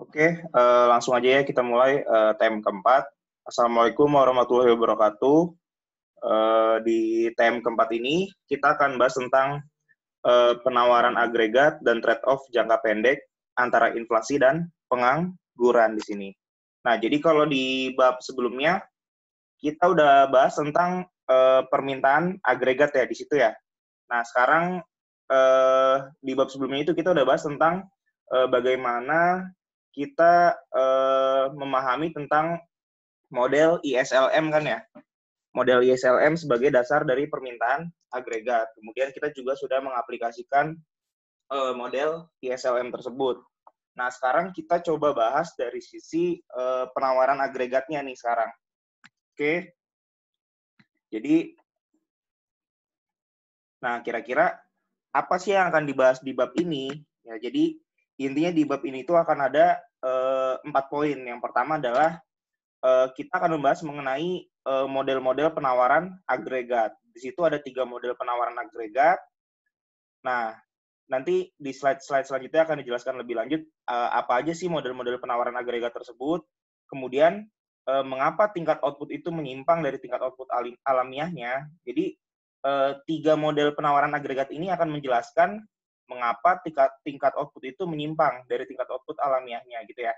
Oke, langsung aja ya kita mulai TM keempat. Assalamualaikum warahmatullahi wabarakatuh. Di TM keempat ini kita akan bahas tentang penawaran agregat dan trade-off jangka pendek antara inflasi dan pengangguran di sini. Nah, jadi kalau di bab sebelumnya kita udah bahas tentang permintaan agregat ya di situ ya. Nah, sekarang di bab sebelumnya itu kita udah bahas tentang bagaimana kita memahami tentang model ISLM kan ya. Model ISLM sebagai dasar dari permintaan agregat. Kemudian kita juga sudah mengaplikasikan model ISLM tersebut. Nah, sekarang kita coba bahas dari sisi penawaran agregatnya nih sekarang. Oke. Jadi, nah kira-kira apa sih yang akan dibahas di bab ini? Ya, jadi intinya di bab ini itu akan ada 4 poin. Yang pertama adalah kita akan membahas mengenai model-model penawaran agregat. Di situ ada 3 model penawaran agregat. Nah, nanti di slide-slide selanjutnya akan dijelaskan lebih lanjut apa aja sih model-model penawaran agregat tersebut. Kemudian, mengapa tingkat output itu menyimpang dari tingkat output alamiahnya. Jadi, 3 model penawaran agregat ini akan menjelaskan mengapa tingkat output itu menyimpang dari tingkat output alamiahnya gitu ya.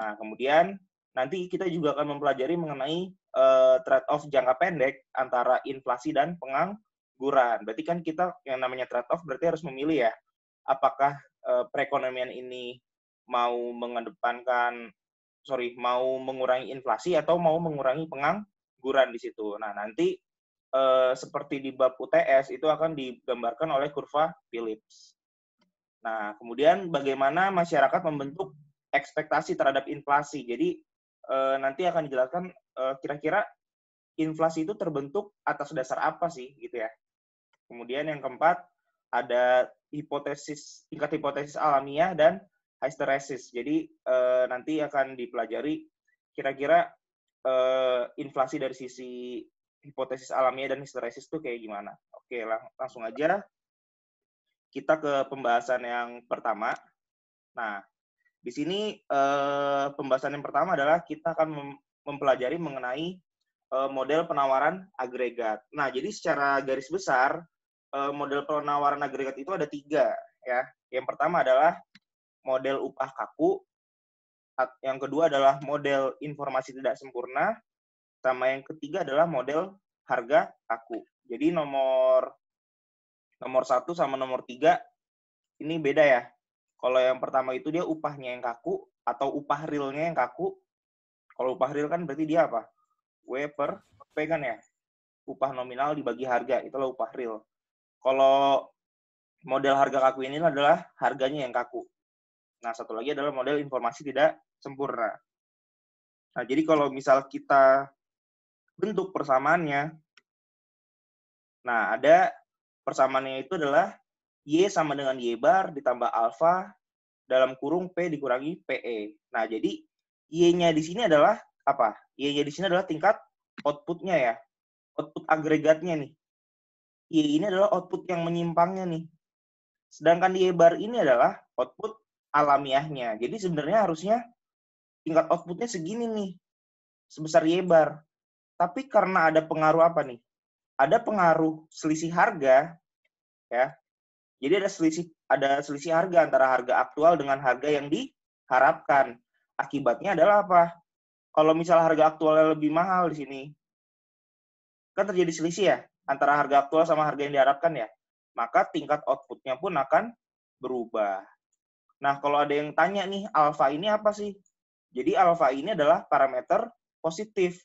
Nah, kemudian nanti kita juga akan mempelajari mengenai trade-off jangka pendek antara inflasi dan pengangguran. Berarti kan kita yang namanya trade-off berarti harus memilih ya, apakah perekonomian ini mau mau mengurangi inflasi atau mau mengurangi pengangguran di situ. Nah, nanti seperti di bab UTS itu akan digambarkan oleh kurva Phillips. Nah, kemudian bagaimana masyarakat membentuk ekspektasi terhadap inflasi. Jadi nanti akan dijelaskan kira-kira inflasi itu terbentuk atas dasar apa sih gitu ya. Kemudian yang keempat ada tingkat hipotesis alamiah dan hysteresis. Jadi nanti akan dipelajari kira-kira inflasi dari sisi hipotesis alamiah dan hysteresis itu kayak gimana. Oke, langsung aja kita ke pembahasan yang pertama. Nah, di sini pembahasan yang pertama adalah kita akan mempelajari mengenai model penawaran agregat. Nah, jadi secara garis besar model penawaran agregat itu ada 3 ya. Yang pertama adalah model upah kaku, yang kedua adalah model informasi tidak sempurna, sama yang ketiga adalah model harga kaku. Jadi nomor 1 sama nomor 3 ini beda ya. Kalau yang pertama itu dia upahnya yang kaku atau upah realnya yang kaku. Kalau upah real kan berarti dia apa? W per P kan ya. Upah nominal dibagi harga, itulah upah real. Kalau model harga kaku ini adalah harganya yang kaku. Nah, satu lagi adalah model informasi tidak sempurna. Nah, jadi kalau misal kita bentuk persamaannya, nah ada persamaannya itu adalah Y sama dengan Y bar ditambah alfa dalam kurung P dikurangi PE. Nah, jadi Y-nya di sini adalah apa? Y-nya di sini adalah tingkat output-nya ya. Output agregatnya nih. Y ini adalah output yang menyimpangnya nih. Sedangkan Y bar ini adalah output alamiahnya. Jadi sebenarnya harusnya tingkat outputnya segini nih. Sebesar Y bar. Tapi karena ada pengaruh apa nih? Ada pengaruh selisih harga ya. Jadi ada selisih harga antara harga aktual dengan harga yang diharapkan. Akibatnya adalah apa? Kalau misal harga aktualnya lebih mahal di sini, kan terjadi selisih ya antara harga aktual sama harga yang diharapkan ya. Maka tingkat outputnya pun akan berubah. Nah, kalau ada yang tanya nih, alfa ini apa sih? Jadi alfa ini adalah parameter positif.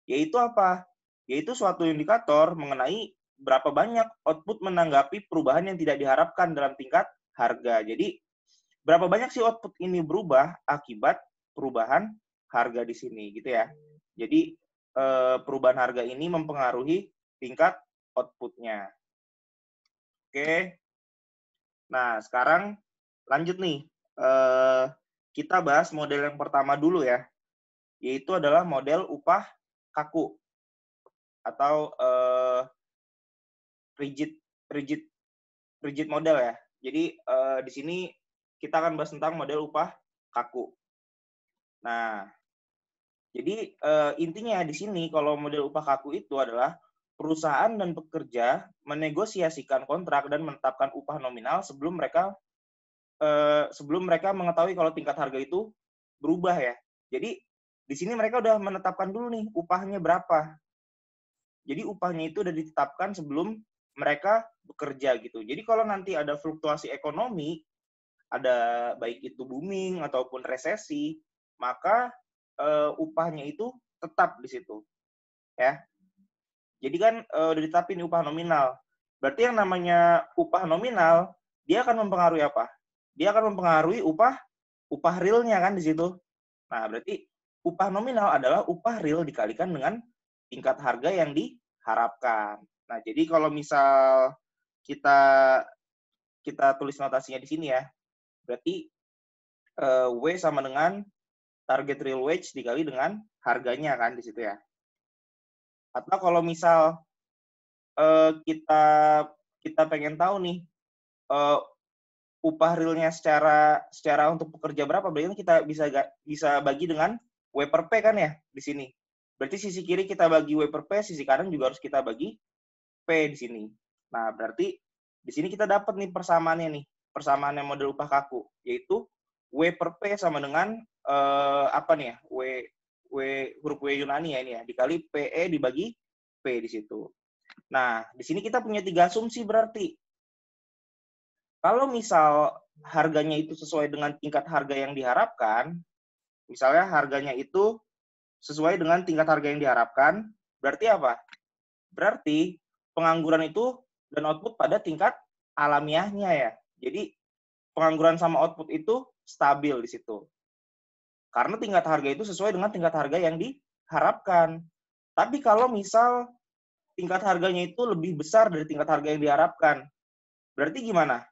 Yaitu apa? Yaitu suatu indikator mengenai berapa banyak output menanggapi perubahan yang tidak diharapkan dalam tingkat harga. Jadi, berapa banyak sih output ini berubah akibat perubahan harga di sini, gitu ya. Jadi, perubahan harga ini mempengaruhi tingkat outputnya. Oke. Nah, sekarang lanjut nih. Kita bahas model yang pertama dulu ya. Yaitu adalah model upah kaku. Atau rigid model ya. Jadi di sini kita akan bahas tentang model upah kaku. Nah, jadi intinya di sini kalau model upah kaku itu adalah perusahaan dan pekerja menegosiasikan kontrak dan menetapkan upah nominal sebelum mereka mengetahui kalau tingkat harga itu berubah ya. Jadi di sini mereka udah menetapkan dulu nih upahnya berapa. Jadi upahnya itu udah ditetapkan sebelum mereka bekerja gitu. Jadi kalau nanti ada fluktuasi ekonomi, ada baik itu booming ataupun resesi, maka upahnya itu tetap di situ, ya. Jadi kan udah ditetapin upah nominal. Berarti yang namanya upah nominal, dia akan mempengaruhi apa? Dia akan mempengaruhi upah realnya kan di situ. Nah, berarti upah nominal adalah upah real dikalikan dengan tingkat harga yang diharapkan. Nah, jadi kalau misal kita tulis notasinya di sini ya, berarti W sama dengan target real wage dikali dengan harganya kan di situ ya. Atau kalau misal kita pengen tahu nih upah realnya secara untuk pekerja berapa, berarti kita bisa bagi dengan W per P kan ya di sini. Berarti sisi kiri kita bagi W per P, sisi kanan juga harus kita bagi P di sini. Nah, berarti di sini kita dapat nih persamaannya model upah kaku, yaitu W per P sama dengan apa nih ya? Huruf W Yunani ya ini ya, dikali PE dibagi P di situ. Nah, di sini kita punya 3 asumsi berarti. Kalau misal harganya itu sesuai dengan tingkat harga yang diharapkan, misalnya harganya itu sesuai dengan tingkat harga yang diharapkan, berarti apa? Berarti pengangguran itu dan output pada tingkat alamiahnya ya. Jadi pengangguran sama output itu stabil di situ. Karena tingkat harga itu sesuai dengan tingkat harga yang diharapkan. Tapi kalau misal tingkat harganya itu lebih besar dari tingkat harga yang diharapkan, berarti gimana?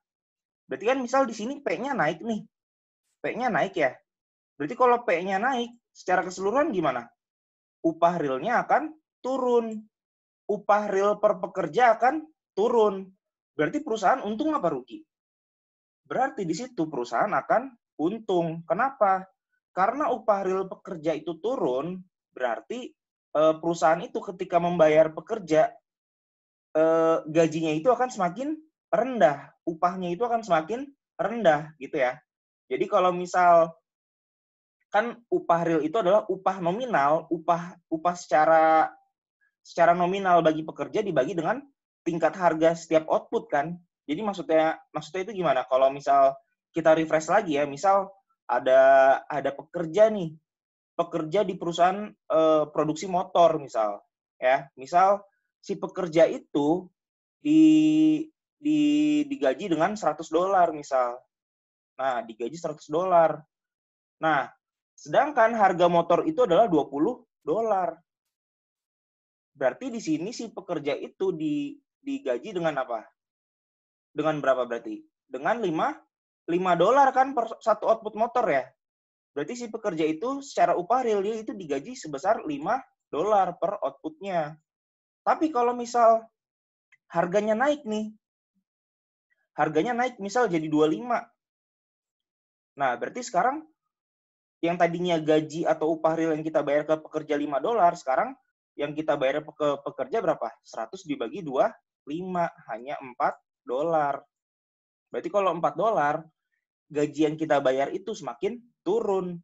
Berarti kan misal di sini P-nya naik nih. P-nya naik ya. Berarti kalau P-nya naik, secara keseluruhan gimana? Upah realnya akan turun. Upah real per pekerja akan turun. Berarti perusahaan untung apa rugi? Berarti di situ perusahaan akan untung. Kenapa? Karena upah real pekerja itu turun, berarti perusahaan itu ketika membayar pekerja, gajinya itu akan semakin rendah. Upahnya itu akan semakin rendah gitu ya. Jadi kalau misal kan upah real itu adalah upah nominal, upah secara nominal bagi pekerja dibagi dengan tingkat harga setiap output kan. Jadi maksudnya itu gimana? Kalau misal kita refresh lagi ya, misal ada pekerja nih, pekerja di perusahaan produksi motor misal, ya. Misal si pekerja itu digaji dengan $100 misal. Nah, digaji $100. Nah, sedangkan harga motor itu adalah $20. Berarti di sini si pekerja itu digaji dengan apa? Dengan berapa berarti? Dengan $5 kan per satu output motor ya. Berarti si pekerja itu secara upah real dia itu digaji sebesar $5 per outputnya. Tapi kalau misal harganya naik nih, harganya naik misal jadi 25. Nah, berarti sekarang yang tadinya gaji atau upah real yang kita bayar ke pekerja $5, sekarang yang kita bayar ke pekerja berapa? 100 dibagi 2, 5, hanya $4. Berarti kalau $4, gaji yang kita bayar itu semakin turun.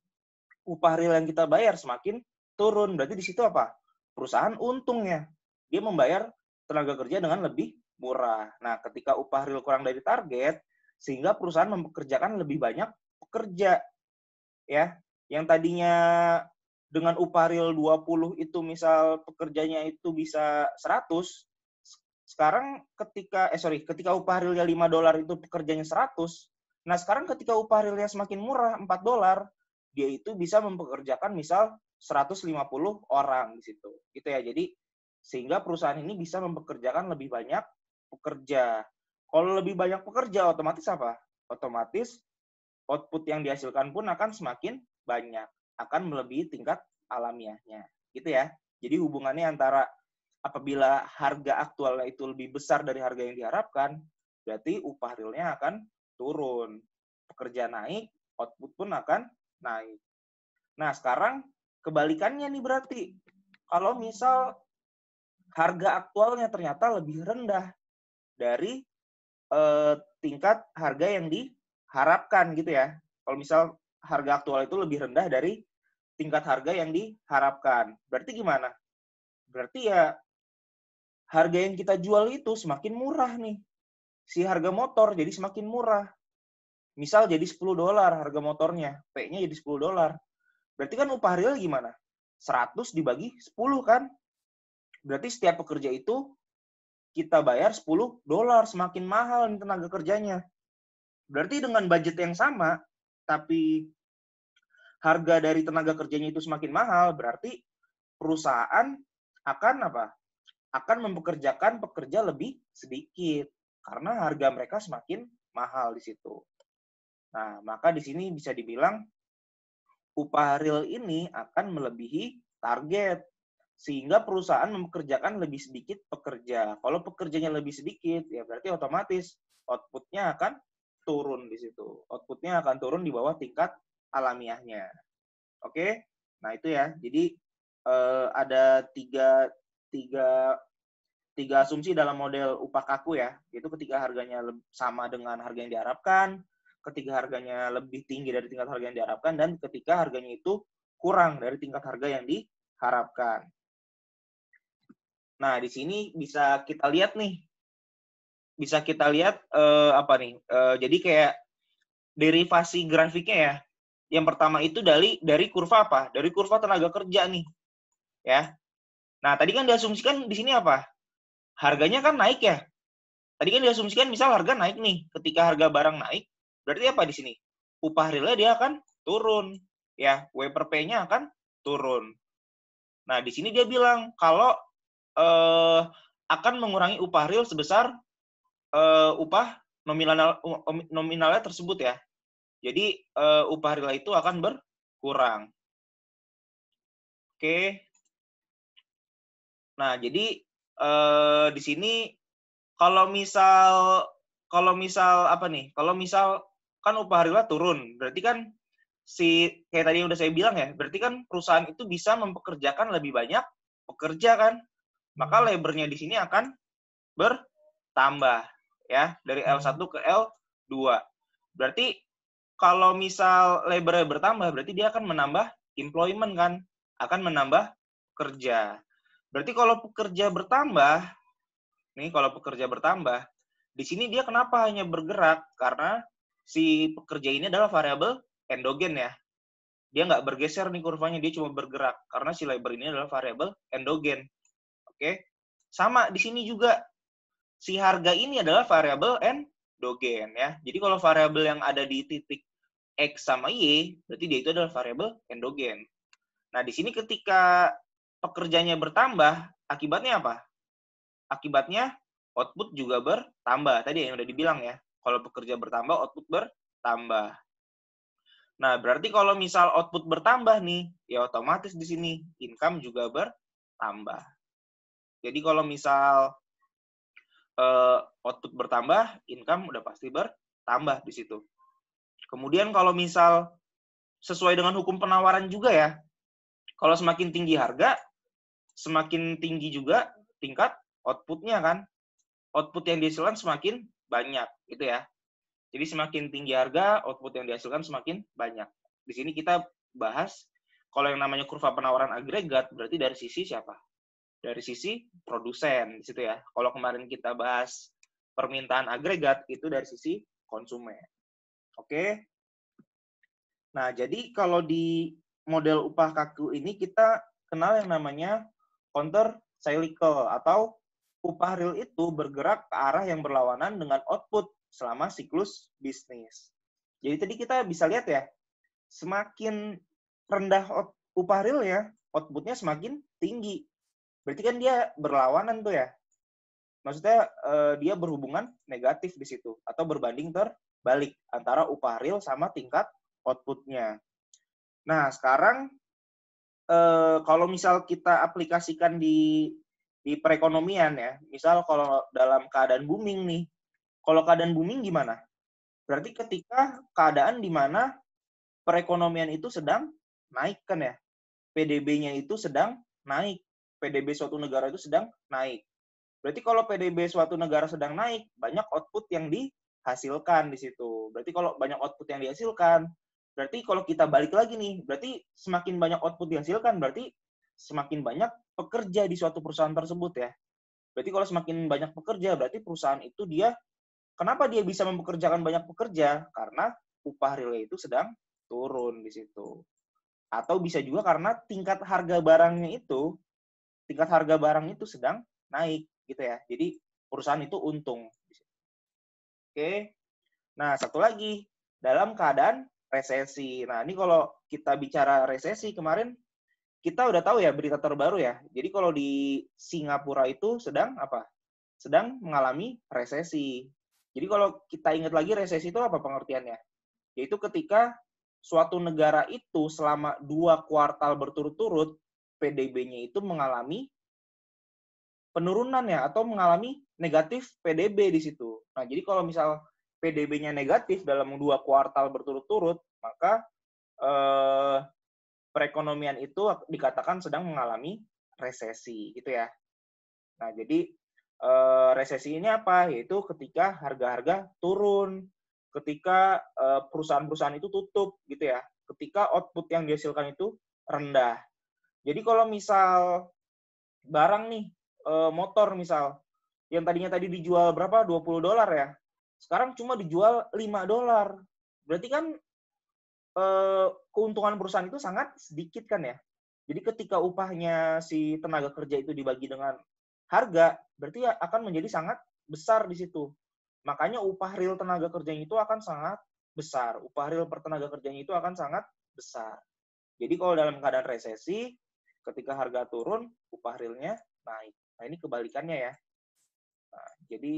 Upah real yang kita bayar semakin turun. Berarti di situ apa? Perusahaan untungnya. Dia membayar tenaga kerja dengan lebih murah. Nah, ketika upah real kurang dari target, sehingga perusahaan mempekerjakan lebih banyak pekerja. Ya, yang tadinya dengan upah real 20 itu misal pekerjanya itu bisa 100, sekarang ketika upah realnya $5 itu pekerjanya 100, nah sekarang ketika upah realnya semakin murah $4, dia itu bisa mempekerjakan misal 150 orang di situ. Gitu ya. Jadi sehingga perusahaan ini bisa mempekerjakan lebih banyak pekerja. Kalau lebih banyak pekerja otomatis apa? Otomatis output yang dihasilkan pun akan semakin banyak, akan melebihi tingkat alamiahnya. Gitu ya. Jadi hubungannya antara apabila harga aktualnya itu lebih besar dari harga yang diharapkan, berarti upah realnya akan turun. Pekerja naik, output pun akan Nah, sekarang kebalikannya nih berarti. Kalau misal harga aktualnya ternyata lebih rendah dari tingkat harga yang diharapkan gitu ya. Kalau misal harga aktual itu lebih rendah dari tingkat harga yang diharapkan. Berarti gimana? Berarti ya harga yang kita jual itu semakin murah nih. Si harga motor jadi semakin murah. Misal jadi $10 harga motornya, P-nya jadi $10. Berarti kan upah real gimana? 100 dibagi 10 kan? Berarti setiap pekerja itu kita bayar $10, semakin mahal nih tenaga kerjanya. Berarti dengan budget yang sama, tapi harga dari tenaga kerjanya itu semakin mahal, berarti perusahaan akan apa? Akan mempekerjakan pekerja lebih sedikit karena harga mereka semakin mahal di situ. Nah, maka di sini bisa dibilang upah real ini akan melebihi target sehingga perusahaan mempekerjakan lebih sedikit pekerja. Kalau pekerjanya lebih sedikit, ya berarti otomatis output-nya akan turun di situ. Output-nya akan turun di bawah tingkat alamiahnya. Oke? Nah, itu ya. Jadi ada tiga asumsi dalam model upah kaku ya. Itu ketika harganya sama dengan harga yang diharapkan, ketika harganya lebih tinggi dari tingkat harga yang diharapkan, dan ketika harganya itu kurang dari tingkat harga yang diharapkan. Nah, di sini bisa kita lihat nih. Bisa kita lihat apa nih? Jadi kayak derivasi grafiknya ya. Yang pertama itu dari kurva apa? Dari kurva tenaga kerja nih. Ya. Nah, tadi kan diasumsikan di sini apa? Harganya kan naik ya. Tadi kan diasumsikan misal harga naik nih. Ketika harga barang naik, berarti apa di sini? Upah realnya dia akan turun. Ya, W per P-nya akan turun. Nah, di sini dia bilang kalau akan mengurangi upah real sebesar upah nominalnya tersebut ya. Jadi upah real itu akan berkurang. Oke. Nah, jadi di sini kalau misal apa nih? Kalau misal kan upah real turun, berarti kan kayak tadi udah saya bilang ya, berarti kan perusahaan itu bisa mempekerjakan lebih banyak pekerja kan. Maka labor-nya di sini akan bertambah ya, dari L1 ke L2. Berarti kalau misal labor-nya bertambah, berarti dia akan menambah employment kan, akan menambah kerja. Berarti kalau pekerja bertambah, di sini dia kenapa hanya bergerak? Karena si pekerja ini adalah variabel endogen ya. Dia nggak bergeser nih kurvanya, dia cuma bergerak. Karena si labor ini adalah variabel endogen. Oke? Sama di sini juga. Si harga ini adalah variabel endogen ya. Jadi kalau variabel yang ada di titik X sama Y, berarti dia itu adalah variabel endogen. Nah, di sini ketika pekerjanya bertambah, akibatnya apa? Akibatnya output juga bertambah. Tadi yang udah dibilang ya. Kalau pekerja bertambah, output bertambah. Nah, berarti kalau misal output bertambah nih, ya otomatis di sini income juga bertambah. Jadi kalau misal output bertambah, income udah pasti bertambah di situ. Kemudian kalau misal sesuai dengan hukum penawaran juga ya, kalau semakin tinggi harga, semakin tinggi juga tingkat output-nya kan. Output yang dihasilkan semakin banyak, gitu ya. Jadi semakin tinggi harga, output yang dihasilkan semakin banyak. Di sini kita bahas, kalau yang namanya kurva penawaran agregat, berarti dari sisi siapa? Dari sisi produsen, di situ ya. Kalau kemarin kita bahas permintaan agregat, itu dari sisi konsumen. Oke? Nah, jadi kalau di model upah kaku ini kita kenal yang namanya counter cyclical atau upah real itu bergerak ke arah yang berlawanan dengan output selama siklus bisnis. Jadi tadi kita bisa lihat ya, semakin rendah upah real ya, outputnya semakin tinggi. Berarti kan dia berlawanan tuh ya. Maksudnya dia berhubungan negatif di situ atau berbanding terbalik antara upah real sama tingkat outputnya. Nah, sekarang kalau misal kita aplikasikan di perekonomian ya, misal kalau dalam keadaan booming nih, kalau keadaan booming gimana? Berarti ketika keadaan di mana perekonomian itu sedang naik kan ya. PDB-nya itu sedang naik. PDB suatu negara itu sedang naik. Berarti kalau PDB suatu negara sedang naik, banyak output yang dihasilkan di situ. Berarti kalau banyak output yang dihasilkan, berarti kalau kita balik lagi nih, berarti semakin banyak output dihasilkan, berarti semakin banyak pekerja di suatu perusahaan tersebut ya. Berarti kalau semakin banyak pekerja, berarti perusahaan itu kenapa dia bisa mempekerjakan banyak pekerja? Karena upah realnya itu sedang turun di situ. Atau bisa juga karena tingkat harga barang itu sedang naik gitu ya. Jadi perusahaan itu untung. Oke. Nah, satu lagi, dalam keadaan resesi. Nah, ini kalau kita bicara resesi kemarin kita udah tahu ya berita terbaru ya. Jadi kalau di Singapura itu sedang apa? Sedang mengalami resesi. Jadi kalau kita ingat lagi resesi itu apa pengertiannya? Yaitu ketika suatu negara itu selama 2 kuartal berturut-turut PDB-nya itu mengalami penurunan ya, atau mengalami negatif PDB di situ. Nah, jadi kalau misal PDB-nya negatif dalam 2 kuartal berturut-turut, maka perekonomian itu dikatakan sedang mengalami resesi, gitu ya. Nah, jadi resesi ini apa? Yaitu ketika harga-harga turun, ketika perusahaan-perusahaan itu tutup gitu ya, ketika output yang dihasilkan itu rendah. Jadi kalau misal barang nih, motor misal, yang tadinya tadi dijual berapa? $20 ya. Sekarang cuma dijual $5. Berarti kan keuntungan perusahaan itu sangat sedikit kan ya. Jadi ketika upahnya si tenaga kerja itu dibagi dengan harga, berarti akan menjadi sangat besar di situ. Makanya upah real tenaga kerjanya itu akan sangat besar. Upah real per tenaga kerjanya itu akan sangat besar. Jadi kalau dalam keadaan resesi, ketika harga turun, upah realnya naik. Nah, ini kebalikannya ya. Nah, jadi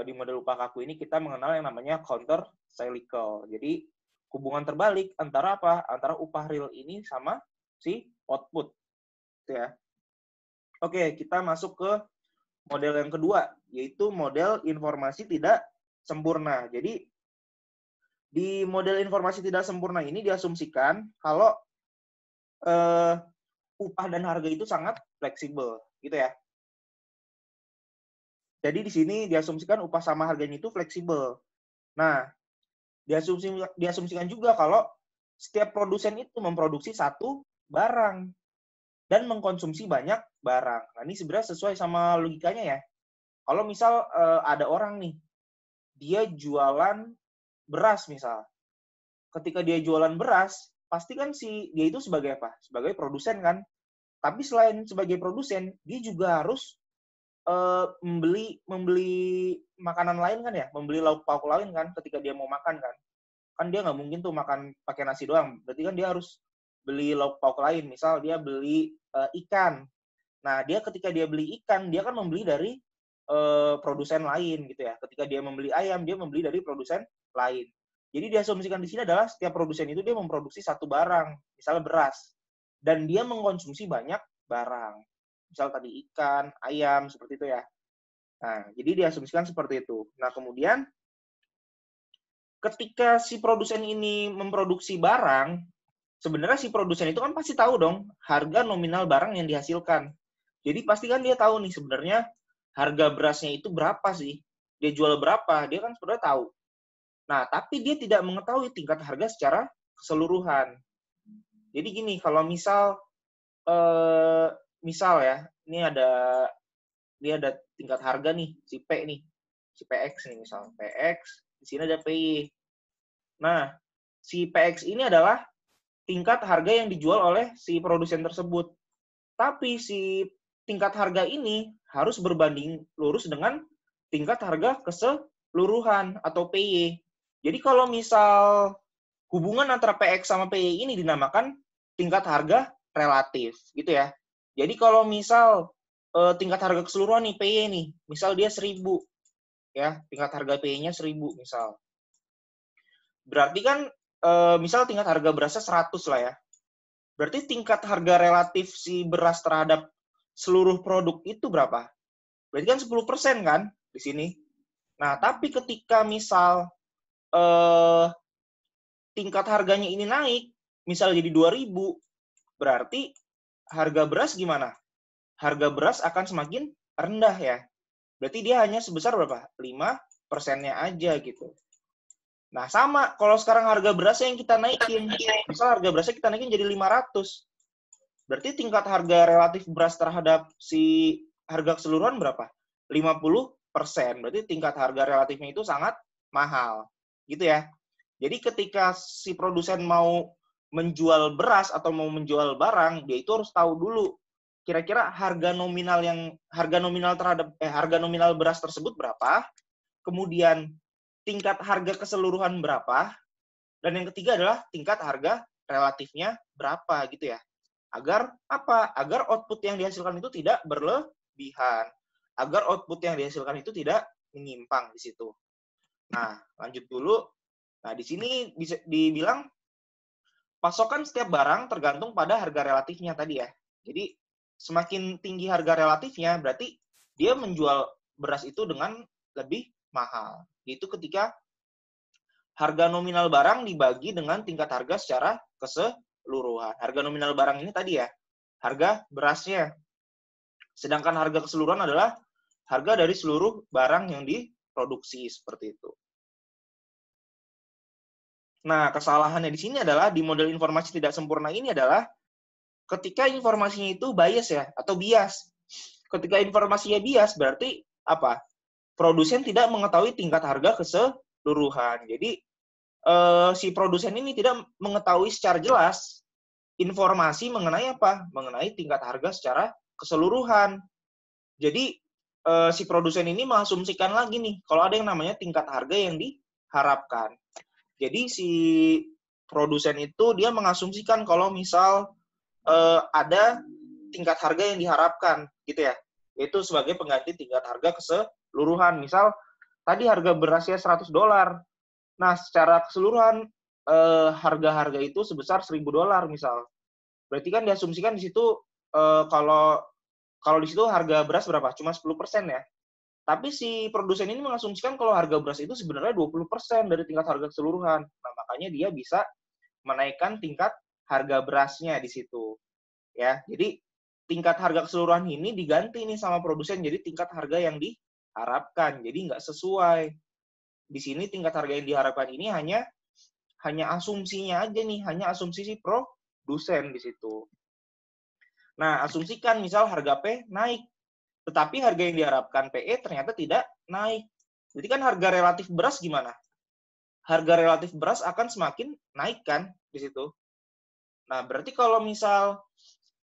di model upah kaku ini kita mengenal yang namanya counter cyclical. Jadi hubungan terbalik antara apa? Antara upah real ini sama si output. Gitu ya. Oke, kita masuk ke model yang kedua, yaitu model informasi tidak sempurna. Jadi, di model informasi tidak sempurna ini diasumsikan kalau upah dan harga itu sangat fleksibel, gitu ya. Jadi di sini diasumsikan upah sama harganya itu fleksibel. Nah, diasumsikan juga kalau setiap produsen itu memproduksi satu barang dan mengkonsumsi banyak barang. Nah, ini sebenarnya sesuai sama logikanya ya. Kalau misal ada orang nih, dia jualan beras misal. Ketika dia jualan beras, pasti kan dia itu sebagai apa? Sebagai produsen kan. Tapi selain sebagai produsen, dia juga harus membeli makanan lain kan ya, membeli lauk pauk lain kan ketika dia mau makan kan. Kan dia nggak mungkin tuh makan pakai nasi doang. Berarti kan dia harus beli lauk pauk lain. Misal dia beli ikan. Nah, ketika dia beli ikan, dia kan membeli dari produsen lain gitu ya. Ketika dia membeli ayam, dia membeli dari produsen lain. Jadi diasumsikan di sini adalah setiap produsen itu dia memproduksi satu barang, misalnya beras, dan dia mengkonsumsi banyak barang. Misal tadi ikan, ayam, seperti itu ya. Nah, jadi diasumsikan seperti itu. Nah, kemudian ketika si produsen ini memproduksi barang, sebenarnya si produsen itu kan pasti tahu dong harga nominal barang yang dihasilkan. Jadi pasti kan dia tahu nih sebenarnya harga berasnya itu berapa sih? Dia jual berapa? Dia kan sebenarnya tahu. Nah, tapi dia tidak mengetahui tingkat harga secara keseluruhan. Jadi gini, kalau misal ya, ini ada tingkat harga nih, si P nih, si PX nih misal, PX, di sini ada PY. Nah, si PX ini adalah tingkat harga yang dijual oleh si produsen tersebut. Tapi si tingkat harga ini harus berbanding lurus dengan tingkat harga keseluruhan atau PY. Jadi kalau misal hubungan antara PX sama PY ini dinamakan tingkat harga relatif, gitu ya. Jadi kalau misal tingkat harga keseluruhan nih PY nih, misal dia 1.000, ya tingkat harga PY-nya 1.000 misal. Berarti kan misal tingkat harga berasnya 100 lah ya. Berarti tingkat harga relatif si beras terhadap seluruh produk itu berapa? Berarti kan 10% kan di sini. Nah, tapi ketika misal tingkat harganya ini naik, misal jadi 2.000, berarti harga beras gimana? Harga beras akan semakin rendah ya. Berarti dia hanya sebesar berapa? 5%-nya aja gitu. Nah, sama kalau sekarang harga berasnya yang kita naikin. Misal harga berasnya kita naikin jadi 500. Berarti tingkat harga relatif beras terhadap si harga keseluruhan berapa? 50%. Berarti tingkat harga relatifnya itu sangat mahal. Gitu ya. Jadi ketika si produsen mau menjual beras atau mau menjual barang, dia itu harus tahu dulu kira-kira harga nominal beras tersebut berapa, kemudian tingkat harga keseluruhan berapa, dan yang ketiga adalah tingkat harga relatifnya berapa gitu ya. Agar apa? Agar output yang dihasilkan itu tidak berlebihan. Agar output yang dihasilkan itu tidak menyimpang di situ. Nah, lanjut dulu. Nah, di sini bisa dibilang pasokan setiap barang tergantung pada harga relatifnya tadi ya. Jadi, semakin tinggi harga relatifnya, berarti dia menjual beras itu dengan lebih mahal. Itu ketika harga nominal barang dibagi dengan tingkat harga secara keseluruhan. Harga nominal barang ini tadi ya, harga berasnya. Sedangkan harga keseluruhan adalah harga dari seluruh barang yang diproduksi, seperti itu. Nah, kesalahannya di sini adalah di model informasi tidak sempurna ini adalah ketika informasinya itu bias ya, atau bias. Ketika informasinya bias, berarti apa? Produsen tidak mengetahui tingkat harga keseluruhan. Jadi, si produsen ini tidak mengetahui secara jelas informasi mengenai apa? Mengenai tingkat harga secara keseluruhan. Jadi, si produsen ini mengasumsikan lagi nih, kalau ada yang namanya tingkat harga yang diharapkan. Jadi, si produsen itu dia mengasumsikan kalau misal ada tingkat harga yang diharapkan, gitu ya. Yaitu sebagai pengganti tingkat harga keseluruhan. Misal, tadi harga berasnya $100. Nah, secara keseluruhan, harga-harga itu sebesar $1.000 misal. Berarti kan diasumsikan di situ, kalau di situ harga beras berapa? Cuma 10% ya. Tapi si produsen ini mengasumsikan kalau harga beras itu sebenarnya 20% dari tingkat harga keseluruhan. Nah, makanya dia bisa menaikkan tingkat harga berasnya di situ. Ya, jadi tingkat harga keseluruhan ini diganti nih sama produsen jadi tingkat harga yang diharapkan. Jadi nggak sesuai. Di sini tingkat harga yang diharapkan ini hanya asumsinya aja nih, hanya asumsi si produsen di situ. Nah, asumsikan misal harga P naik, tetapi harga yang diharapkan PE ternyata tidak naik. Jadi kan harga relatif beras gimana? Harga relatif beras akan semakin naik kan di situ. Nah, berarti kalau misal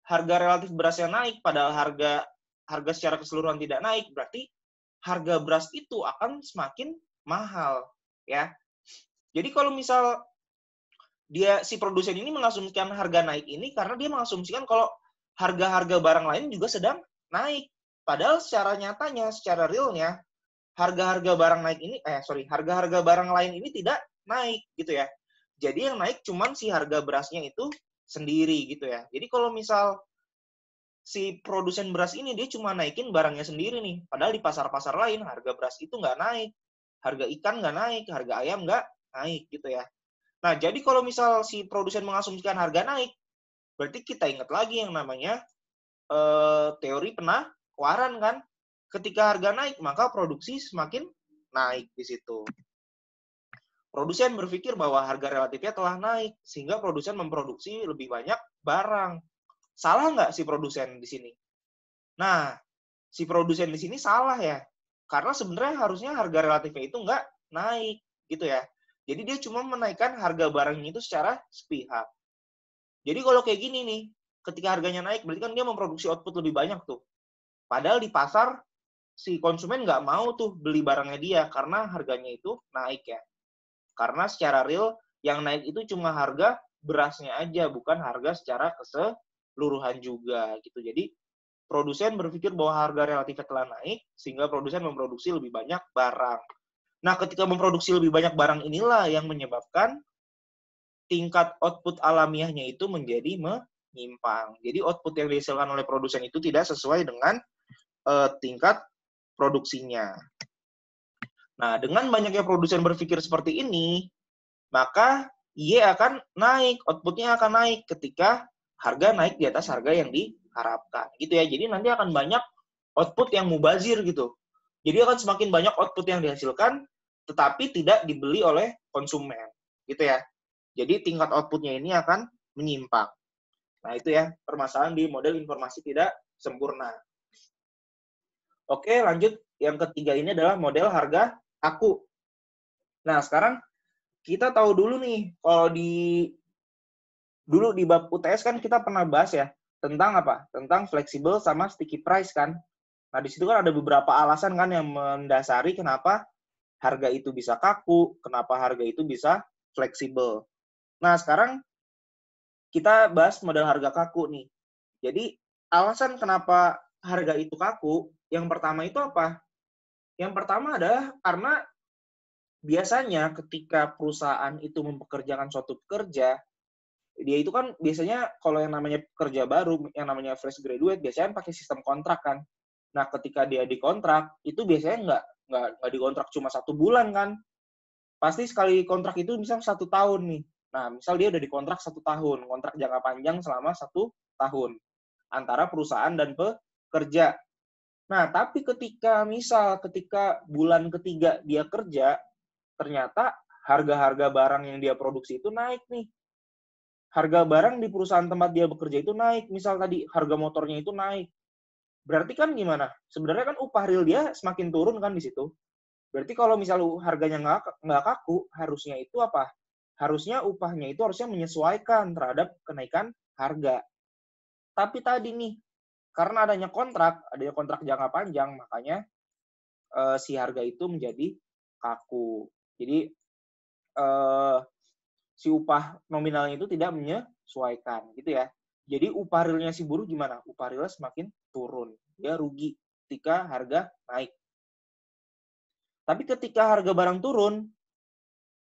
harga relatif berasnya naik, padahal harga secara keseluruhan tidak naik, berarti harga beras itu akan semakin mahal, ya. Jadi kalau misal si produsen ini mengasumsikan harga naik ini karena dia mengasumsikan kalau harga-harga barang lain juga sedang naik. Padahal secara nyatanya, secara realnya, harga-harga barang lain ini tidak naik gitu ya. Jadi yang naik cuman si harga berasnya itu sendiri gitu ya. Jadi kalau misal si produsen beras ini dia cuma naikin barangnya sendiri nih, padahal di pasar-pasar lain harga beras itu nggak naik, harga ikan nggak naik, harga ayam nggak naik gitu ya. Nah, jadi kalau misal si produsen mengasumsikan harga naik, berarti kita ingat lagi yang namanya teori penawaran kan. Ketika harga naik, maka produksi semakin naik di situ. Produsen berpikir bahwa harga relatifnya telah naik, sehingga produsen memproduksi lebih banyak barang. Salah nggak si produsen di sini? Nah, si produsen di sini salah ya. Karena sebenarnya harusnya harga relatifnya itu nggak naik, gitu ya. Jadi dia cuma menaikkan harga barangnya itu secara sepihak. Jadi kalau kayak gini nih, ketika harganya naik, berarti kan dia memproduksi output lebih banyak tuh. Padahal di pasar, si konsumen nggak mau tuh beli barangnya dia karena harganya itu naik ya. Karena secara real yang naik itu cuma harga berasnya aja, bukan harga secara keseluruhan juga gitu. Jadi produsen berpikir bahwa harga relatifnya telah naik sehingga produsen memproduksi lebih banyak barang. Nah, ketika memproduksi lebih banyak barang inilah yang menyebabkan tingkat output alamiahnya itu menjadi menyimpang. Jadi output yang dihasilkan oleh produsen itu tidak sesuai dengan tingkat produksinya. Nah, dengan banyaknya produsen berpikir seperti ini, maka Y akan naik, outputnya akan naik ketika harga naik di atas harga yang diharapkan, gitu ya. Jadi nanti akan banyak output yang mubazir gitu. Jadi akan semakin banyak output yang dihasilkan, tetapi tidak dibeli oleh konsumen, gitu ya. Jadi tingkat outputnya ini akan menyimpang. Nah itu ya permasalahan di model informasi tidak sempurna. Oke, lanjut. Yang ketiga ini adalah model harga kaku. Nah, sekarang kita tahu dulu nih, kalau dulu di bab UTS kan kita pernah bahas ya, tentang apa? Tentang fleksibel sama sticky price kan. Nah, di situ kan ada beberapa alasan kan yang mendasari kenapa harga itu bisa kaku, kenapa harga itu bisa fleksibel. Nah, sekarang kita bahas model harga kaku nih. Jadi, alasan kenapa harga itu kaku, yang pertama itu apa? Yang pertama adalah karena biasanya ketika perusahaan itu mempekerjakan suatu pekerja, dia itu kan biasanya kalau yang namanya pekerja baru, yang namanya fresh graduate, biasanya pakai sistem kontrak kan. Nah, ketika dia dikontrak, itu biasanya nggak dikontrak cuma 1 bulan kan. Pasti sekali kontrak itu misal 1 tahun nih. Nah, misal dia udah dikontrak 1 tahun, kontrak jangka panjang selama 1 tahun antara perusahaan dan pekerja. Nah, tapi ketika bulan ketiga dia kerja, ternyata harga-harga barang yang dia produksi itu naik nih. Harga barang di perusahaan tempat dia bekerja itu naik. Misal tadi harga motornya itu naik. Berarti kan gimana? Sebenarnya kan upah real dia semakin turun kan di situ. Berarti kalau misal harganya nggak kaku, harusnya itu apa? Harusnya upahnya itu harusnya menyesuaikan terhadap kenaikan harga. Tapi tadi nih, karena adanya kontrak jangka panjang, makanya si harga itu menjadi kaku. Jadi si upah nominalnya itu tidak menyesuaikan, gitu ya. Jadi upah realnya si buruh gimana? Upah realnya semakin turun. Dia rugi ketika harga naik. Tapi ketika harga barang turun,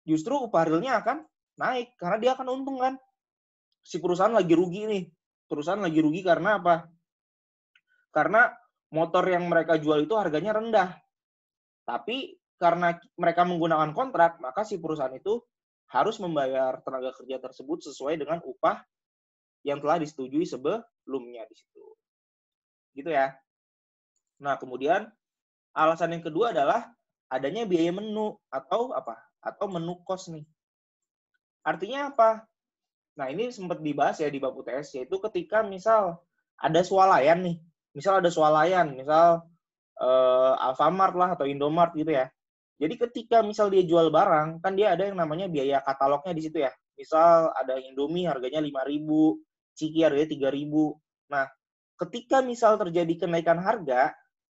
justru upah realnya akan naik karena dia akan untung kan. Si perusahaan lagi rugi nih. Perusahaan lagi rugi karena apa? Karena motor yang mereka jual itu harganya rendah. Tapi karena mereka menggunakan kontrak, maka si perusahaan itu harus membayar tenaga kerja tersebut sesuai dengan upah yang telah disetujui sebelumnya di situ. Gitu ya. Nah, kemudian alasan yang kedua adalah adanya biaya menu atau apa? Atau menu kos nih. Artinya apa? Nah, ini sempat dibahas ya di bab UTS, yaitu ketika misal ada swalayan nih. Misal ada swalayan, misal Alfamart lah atau Indomart gitu ya. Jadi ketika misal dia jual barang, kan dia ada yang namanya biaya katalognya di situ ya. Misal ada Indomie harganya 5.000, Ciki harganya 3.000. Nah, ketika misal terjadi kenaikan harga,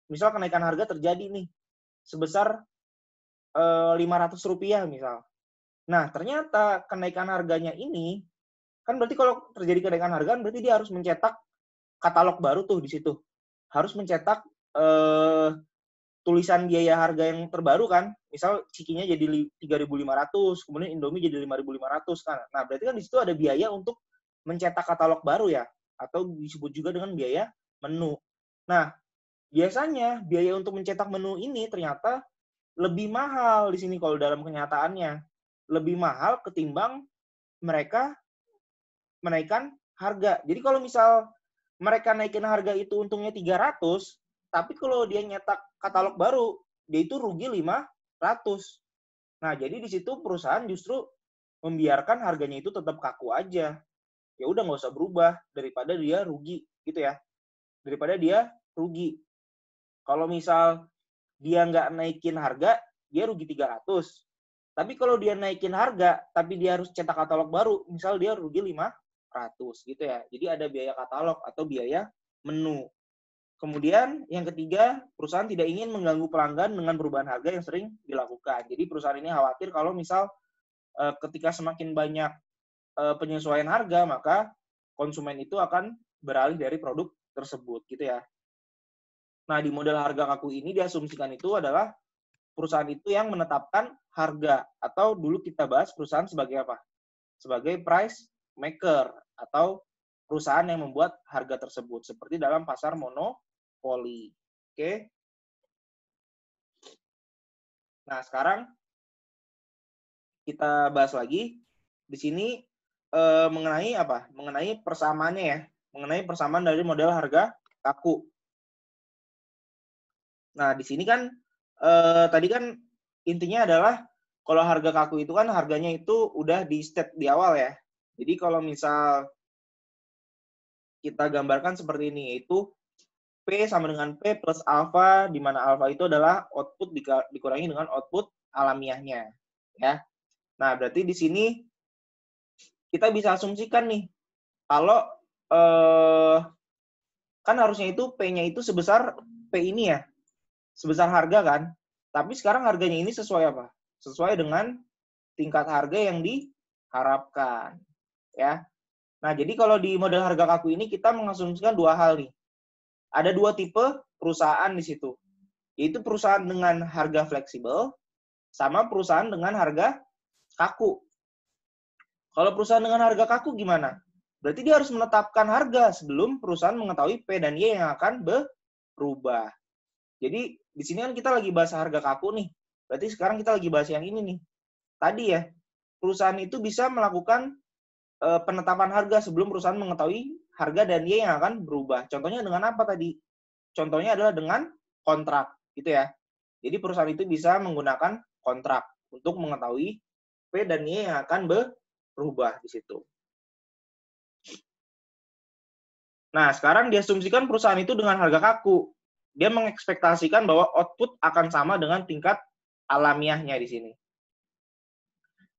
misal kenaikan harga terjadi nih sebesar Rp500 misal. Nah, ternyata kenaikan harganya ini, kan berarti kalau terjadi kenaikan harga, berarti dia harus mencetak katalog baru tuh di situ. Harus mencetak tulisan biaya harga yang terbaru kan. Misal Cikinya jadi 3.500, kemudian Indomie jadi 5.500 kan. Nah, berarti kan di situ ada biaya untuk mencetak katalog baru ya, atau disebut juga dengan biaya menu. Nah, biasanya biaya untuk mencetak menu ini ternyata lebih mahal di sini kalau dalam kenyataannya. Lebih mahal ketimbang mereka menaikkan harga. Jadi kalau misal mereka naikin harga itu untungnya 300, tapi kalau dia nyetak katalog baru, dia itu rugi 500. Nah, jadi di situ perusahaan justru membiarkan harganya itu tetap kaku aja. Ya udah nggak usah berubah daripada dia rugi gitu ya. Daripada dia rugi. Kalau misal dia nggak naikin harga, dia rugi 300. Tapi kalau dia naikin harga, tapi dia harus cetak katalog baru, misal dia rugi 500 gitu ya. Jadi ada biaya katalog atau biaya menu. Kemudian yang ketiga, perusahaan tidak ingin mengganggu pelanggan dengan perubahan harga yang sering dilakukan. Jadi perusahaan ini khawatir kalau misal ketika semakin banyak penyesuaian harga, maka konsumen itu akan beralih dari produk tersebut gitu ya. Nah, di model harga kaku ini diasumsikan itu adalah perusahaan itu yang menetapkan harga, atau dulu kita bahas perusahaan sebagai apa? Sebagai price maker atau perusahaan yang membuat harga tersebut seperti dalam pasar monopoli. Oke. Nah, sekarang kita bahas lagi di sini mengenai apa? Mengenai persamaannya ya. Mengenai persamaan dari model harga kaku. Nah, di sini kan tadi kan intinya adalah kalau harga kaku itu kan harganya itu udah di state di awal ya. Jadi kalau misal kita gambarkan seperti ini, yaitu P sama dengan P plus alfa, di mana alfa itu adalah output dikurangi dengan output alamiahnya. Ya. Nah, berarti di sini kita bisa asumsikan nih, kalau kan harusnya itu P-nya itu sebesar P ini ya, sebesar harga kan. Tapi sekarang harganya ini sesuai apa? Sesuai dengan tingkat harga yang diharapkan. Ya. Nah, jadi kalau di model harga kaku ini kita mengasumsikan dua hal nih. Ada dua tipe perusahaan di situ. Yaitu perusahaan dengan harga fleksibel sama perusahaan dengan harga kaku. Kalau perusahaan dengan harga kaku gimana? Berarti dia harus menetapkan harga sebelum perusahaan mengetahui P dan Y yang akan berubah. Jadi di sini kan kita lagi bahas harga kaku nih. Berarti sekarang kita lagi bahas yang ini nih. Tadi ya, perusahaan itu bisa melakukan penetapan harga sebelum perusahaan mengetahui harga dan Y yang akan berubah. Contohnya dengan apa tadi? Contohnya adalah dengan kontrak, gitu ya. Jadi perusahaan itu bisa menggunakan kontrak untuk mengetahui P dan Y yang akan berubah di situ. Nah, sekarang diasumsikan perusahaan itu dengan harga kaku. Dia mengekspektasikan bahwa output akan sama dengan tingkat alamiahnya di sini.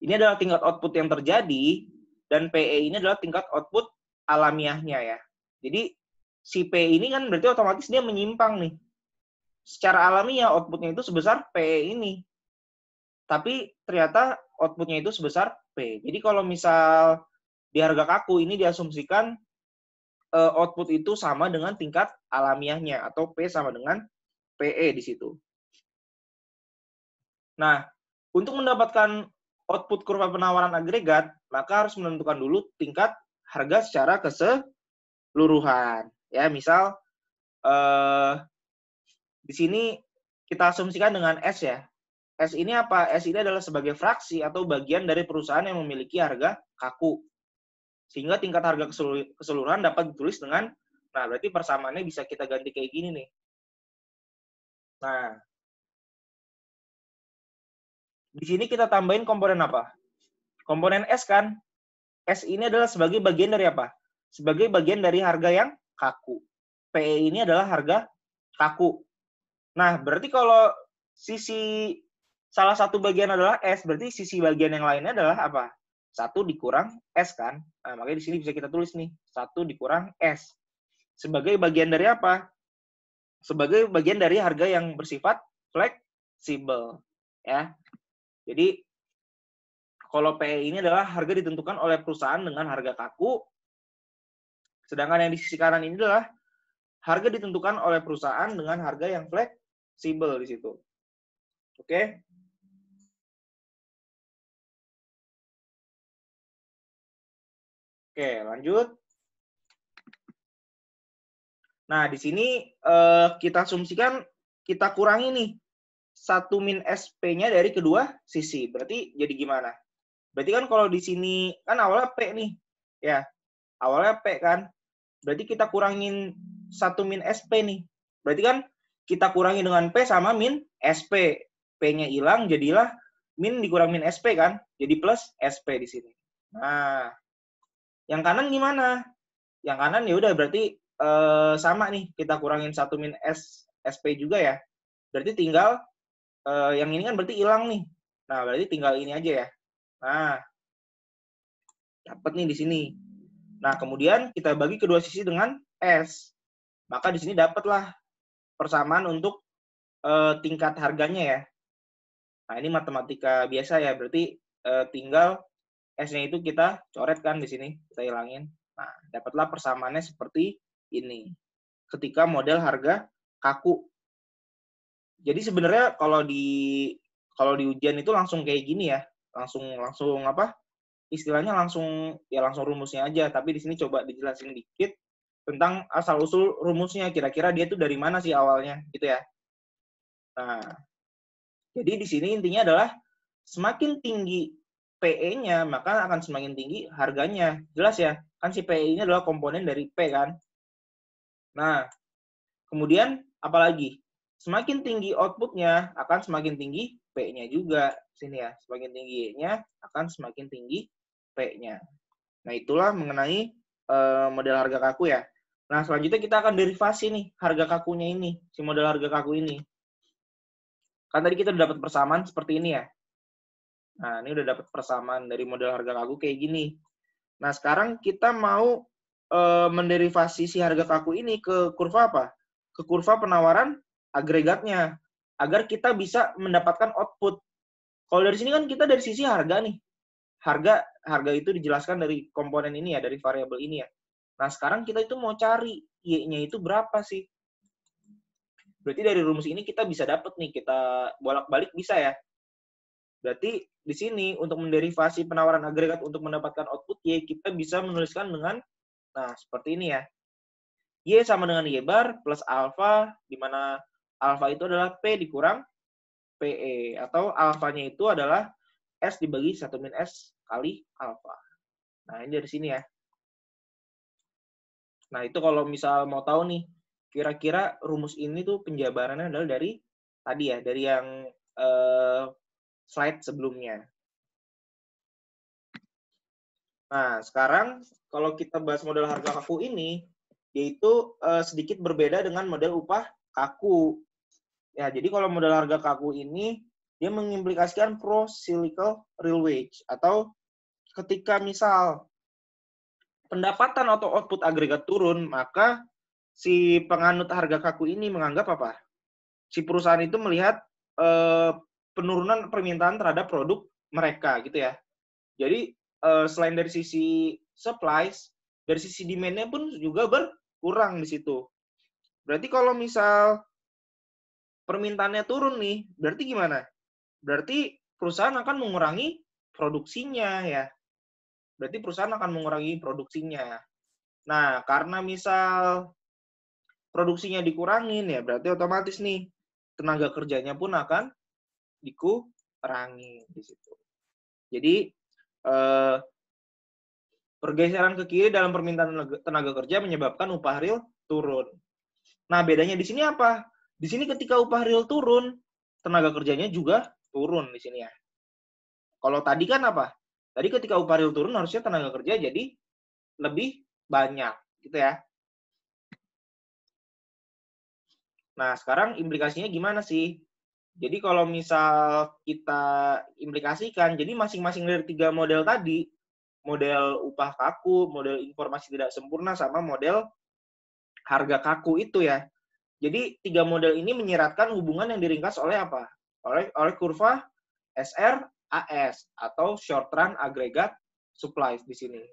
Ini adalah tingkat output yang terjadi, dan PE ini adalah tingkat output alamiahnya ya. Jadi, si P ini kan berarti otomatis dia menyimpang nih. Secara alamiah outputnya itu sebesar PE ini. Tapi ternyata outputnya itu sebesar P. Jadi kalau misal di harga kaku ini diasumsikan output itu sama dengan tingkat alamiahnya, atau P sama dengan PE di situ. Nah, untuk mendapatkan output kurva penawaran agregat, maka harus menentukan dulu tingkat harga secara keseluruhan. Ya, misal di sini kita asumsikan dengan S ya. S ini apa? S ini adalah sebagai fraksi atau bagian dari perusahaan yang memiliki harga kaku. Sehingga tingkat harga keseluruhan dapat ditulis dengan, nah berarti persamaannya bisa kita ganti kayak gini nih. Nah, di sini kita tambahin komponen apa? Komponen S kan? S ini adalah sebagai bagian dari apa? Sebagai bagian dari harga yang kaku. PE ini adalah harga kaku. Nah, berarti kalau sisi salah satu bagian adalah S, berarti sisi bagian yang lainnya adalah apa? 1 dikurang S kan? Nah, makanya di sini bisa kita tulis nih, 1 dikurang S. Sebagai bagian dari apa? Sebagai bagian dari harga yang bersifat fleksibel. Ya. Jadi, kalau PE ini adalah harga ditentukan oleh perusahaan dengan harga kaku, sedangkan yang di sisi kanan ini adalah harga ditentukan oleh perusahaan dengan harga yang fleksibel di situ. Oke? Oke, lanjut. Nah, di sini kita asumsikan kita kurangi nih 1 min SP-nya dari kedua sisi. Berarti jadi gimana? Berarti kan kalau di sini kan awalnya P nih. Ya, awalnya P kan. Berarti kita kurangin 1 min SP nih. Berarti kan kita kurangi dengan P sama min SP. P-nya hilang, jadilah min dikurang min SP kan. Jadi plus SP di sini. Nah, yang kanan gimana? Yang kanan ya udah berarti sama nih, kita kurangin 1 min SP juga ya. Berarti tinggal yang ini kan berarti hilang nih. Nah, berarti tinggal ini aja ya. Nah, dapat nih di sini. Nah, kemudian kita bagi kedua sisi dengan S. Maka di sini dapatlah persamaan untuk tingkat harganya ya. Nah, ini matematika biasa ya. Berarti tinggal S-nya itu kita coret kan di sini. Kita hilangin. Nah, dapatlah persamaannya seperti ini. Ketika model harga kaku. Jadi sebenarnya kalau di ujian itu langsung kayak gini ya. Langsung apa? Istilahnya langsung rumusnya aja, tapi di sini coba dijelasin dikit tentang asal usul rumusnya, kira-kira dia tuh dari mana sih awalnya gitu ya. Nah, jadi di sini intinya adalah semakin tinggi PE-nya, maka akan semakin tinggi harganya. Jelas ya? Kan si PE ini adalah komponen dari P kan? Nah, kemudian apalagi? Semakin tinggi output-nya, akan semakin tinggi P-nya juga. Sini ya, semakin tinggi Y-nya, akan semakin tinggi P-nya. Nah, itulah mengenai model harga kaku ya. Nah, selanjutnya kita akan derivasi nih, harga kakunya ini, si model harga kaku ini. Kan tadi kita udah dapat persamaan seperti ini ya. Nah, ini udah dapat persamaan dari model harga kaku kayak gini. Nah, sekarang kita mau menderivasi si harga kaku ini ke kurva apa? Ke kurva penawaran agregatnya, agar kita bisa mendapatkan output. Kalau dari sini kan kita dari sisi harga nih. Harga itu dijelaskan dari komponen ini ya, dari variabel ini ya. Nah, sekarang kita itu mau cari Y-nya itu berapa sih? Berarti dari rumus ini kita bisa dapat nih, kita bolak-balik bisa ya. Berarti di sini untuk menderivasi penawaran agregat untuk mendapatkan output Y, kita bisa menuliskan dengan, nah seperti ini ya. Y sama dengan Y bar plus alfa, di mana alfa itu adalah P dikurang PE. Atau alfanya itu adalah S dibagi 1 min S kali alfa. Nah ini dari sini ya. Nah itu kalau misal mau tahu nih, kira-kira rumus ini tuh penjabarannya adalah dari tadi ya, dari yang slide sebelumnya. Nah, sekarang kalau kita bahas model harga kaku ini, yaitu sedikit berbeda dengan model upah kaku. Ya, jadi kalau model harga kaku ini, dia mengimplikasikan pro-cyclical real wage, atau ketika misal pendapatan atau output agregat turun, maka si penganut harga kaku ini menganggap apa? Si perusahaan itu melihat penurunan permintaan terhadap produk mereka, gitu ya. Jadi selain dari sisi supplies, dari sisi demand-nya pun juga berkurang di situ. Berarti kalau misal permintaannya turun nih, berarti gimana? Berarti perusahaan akan mengurangi produksinya ya. Berarti perusahaan akan mengurangi produksinya. Nah, karena misal produksinya dikurangin ya, berarti otomatis nih tenaga kerjanya pun akan dikurangi di situ. Jadi pergeseran ke kiri dalam permintaan tenaga kerja menyebabkan upah real turun. Nah, bedanya di sini apa? Di sini ketika upah real turun, tenaga kerjanya juga turun di sini ya. Kalau tadi kan apa? Tadi ketika upah real turun harusnya tenaga kerja jadi lebih banyak, gitu ya. Nah, sekarang implikasinya gimana sih? Jadi kalau misal kita implikasikan, jadi masing-masing dari 3 model tadi, model upah kaku, model informasi tidak sempurna, sama model harga kaku itu ya. Jadi 3 model ini menyiratkan hubungan yang diringkas oleh apa? Oleh kurva SRAS atau short run aggregate supplies di sini.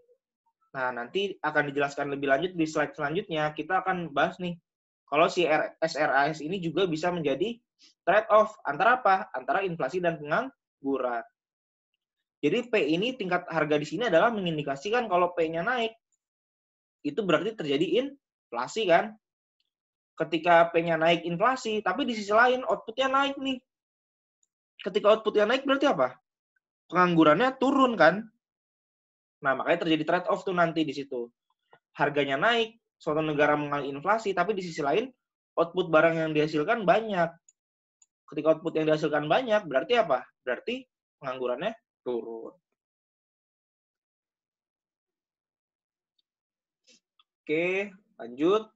Nah, nanti akan dijelaskan lebih lanjut di slide selanjutnya. Kita akan bahas nih, kalau si SRAS ini juga bisa menjadi trade-off antara apa? Antara inflasi dan pengangguran. Jadi P ini tingkat harga di sini adalah mengindikasikan kalau P-nya naik, itu berarti terjadi inflasi kan? Ketika P-nya naik inflasi, tapi di sisi lain output-nya naik nih. Ketika output-nya naik berarti apa? Penganggurannya turun kan? Nah, makanya terjadi trade-off tuh nanti di situ. Harganya naik, suatu negara mengalami inflasi, tapi di sisi lain output barang yang dihasilkan banyak. Ketika output yang dihasilkan banyak, berarti apa? Berarti penganggurannya turun. Oke, lanjut.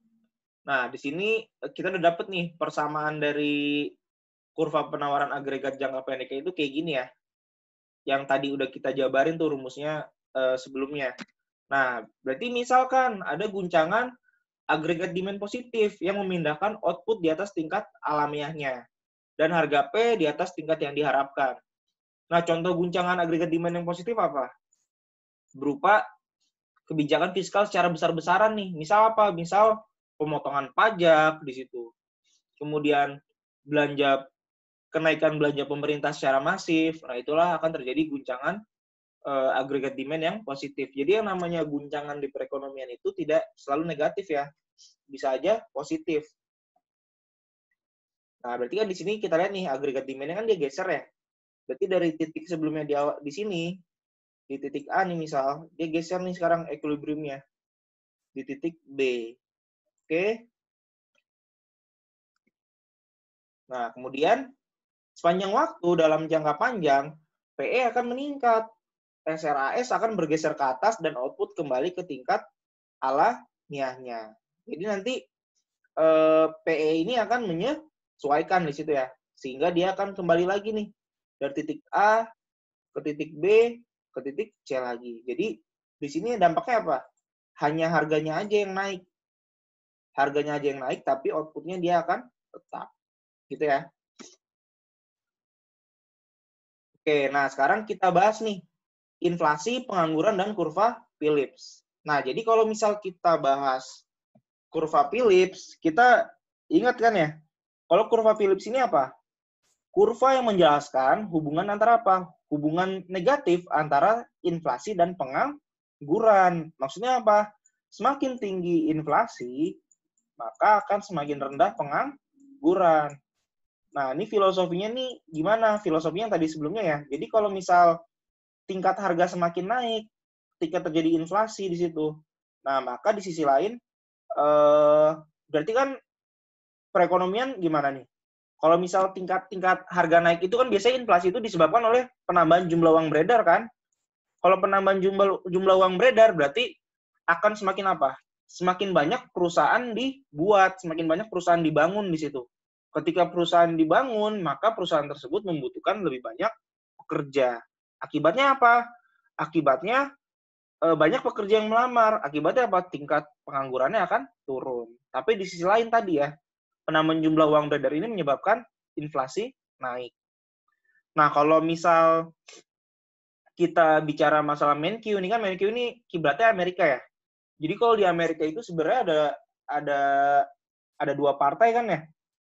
Nah, di sini kita udah dapet nih persamaan dari kurva penawaran agregat jangka pendek itu kayak gini ya. Yang tadi udah kita jabarin tuh rumusnya sebelumnya. Nah, berarti misalkan ada guncangan agregat demand positif yang memindahkan output di atas tingkat alamiahnya dan harga P di atas tingkat yang diharapkan. Nah, contoh guncangan agregat demand yang positif apa? Berupa kebijakan fiskal secara besar-besaran nih. Misal apa? Misal pemotongan pajak di situ. Kemudian kenaikan belanja pemerintah secara masif. Nah, itulah akan terjadi guncangan agregat demand yang positif. Jadi yang namanya guncangan di perekonomian itu tidak selalu negatif ya. Bisa aja positif. Nah, berarti kan di sini kita lihat nih agregat demand-nya kan dia geser ya. Berarti dari titik sebelumnya di sini Di titik A nih misal, dia geser nih sekarang equilibriumnya di titik B. Oke. Nah, kemudian sepanjang waktu dalam jangka panjang, PE akan meningkat. SRAS akan bergeser ke atas dan output kembali ke tingkat alamiahnya. Jadi nanti PE ini akan menyesuaikan di situ ya. Sehingga dia akan kembali lagi nih dari titik A ke titik B ke titik C lagi. Jadi di sini dampaknya apa? Hanya harganya aja yang naik. Harganya aja yang naik tapi outputnya dia akan tetap. Gitu ya. Oke, nah sekarang kita bahas nih inflasi, pengangguran, dan kurva Phillips. Nah, jadi kalau misal kita bahas kurva Phillips, kita ingat kan ya, kalau kurva Phillips ini apa? Kurva yang menjelaskan hubungan antara apa? Hubungan negatif antara inflasi dan pengangguran. Maksudnya apa? Semakin tinggi inflasi, maka akan semakin rendah pengangguran. Nah, ini filosofinya nih gimana? Filosofinya yang tadi sebelumnya ya. Jadi kalau misal tingkat harga semakin naik ketika terjadi inflasi di situ. Nah, maka di sisi lain berarti kan perekonomian gimana nih? Kalau misal tingkat harga naik itu kan biasanya inflasi itu disebabkan oleh penambahan jumlah uang beredar kan? Kalau penambahan jumlah uang beredar berarti akan semakin apa? Semakin banyak perusahaan dibuat, semakin banyak perusahaan dibangun di situ. Ketika perusahaan dibangun, maka perusahaan tersebut membutuhkan lebih banyak pekerja. Akibatnya apa? Akibatnya banyak pekerja yang melamar. Akibatnya apa? Tingkat penganggurannya akan turun. Tapi di sisi lain tadi ya, penambahan jumlah uang beredar ini menyebabkan inflasi naik. Nah, kalau misal kita bicara masalah MenQ, ini kan MenQ ini kiblatnya Amerika ya. Jadi kalau di Amerika itu sebenarnya ada dua partai kan ya.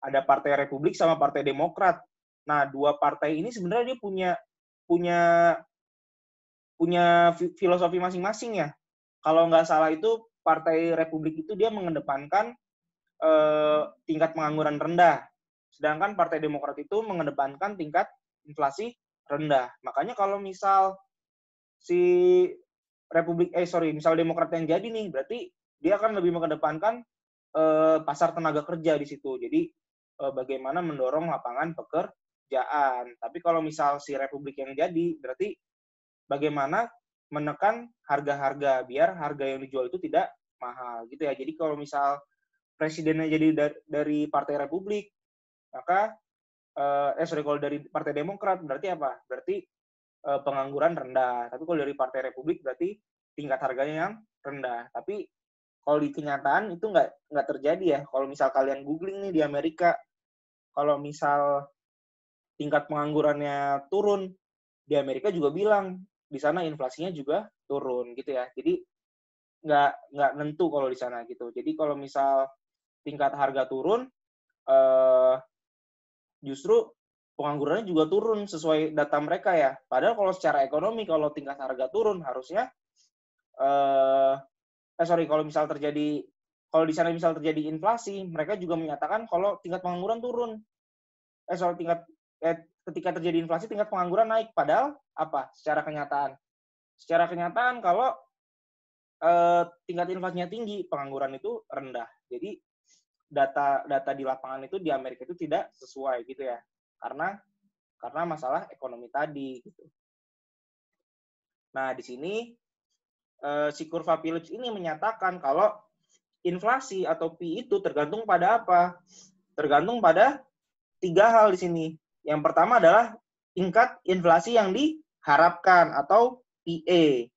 Ada Partai Republik sama Partai Demokrat. Nah, dua partai ini sebenarnya dia punya filosofi masing-masing ya. Kalau nggak salah itu Partai Republik itu dia mengedepankan tingkat pengangguran rendah. Sedangkan Partai Demokrat itu mengedepankan tingkat inflasi rendah. Makanya kalau misal si misal Demokrat yang jadi nih, berarti dia akan lebih mengedepankan pasar tenaga kerja di situ. Jadi bagaimana mendorong lapangan pekerjaan. Tapi kalau misal si Republik yang jadi, berarti bagaimana menekan harga-harga biar harga yang dijual itu tidak mahal gitu ya. Jadi kalau misal presidennya jadi dari Partai Republik, maka kalau dari Partai Demokrat berarti apa? Berarti pengangguran rendah. Tapi kalau dari Partai Republik berarti tingkat harganya yang rendah. Tapi kalau di kenyataan itu nggak terjadi ya. Kalau misal kalian googling nih di Amerika, kalau misal tingkat penganggurannya turun, di Amerika juga bilang di sana inflasinya juga turun gitu ya. Jadi nggak nentu kalau di sana gitu. Jadi kalau misal tingkat harga turun, justru penganggurannya juga turun sesuai data mereka ya. Padahal kalau secara ekonomi, kalau tingkat harga turun, harusnya kalau di sana misal terjadi inflasi, mereka juga menyatakan kalau tingkat pengangguran turun. Ketika terjadi inflasi, tingkat pengangguran naik. Padahal apa? Secara kenyataan kalau tingkat inflasinya tinggi, pengangguran itu rendah. Jadi data di lapangan itu di Amerika itu tidak sesuai gitu ya. Karena masalah ekonomi tadi gitu. Nah, di sini si kurva Phillips ini menyatakan kalau inflasi atau P itu tergantung pada apa? Tergantung pada 3 hal di sini. Yang pertama adalah tingkat inflasi yang diharapkan atau PE.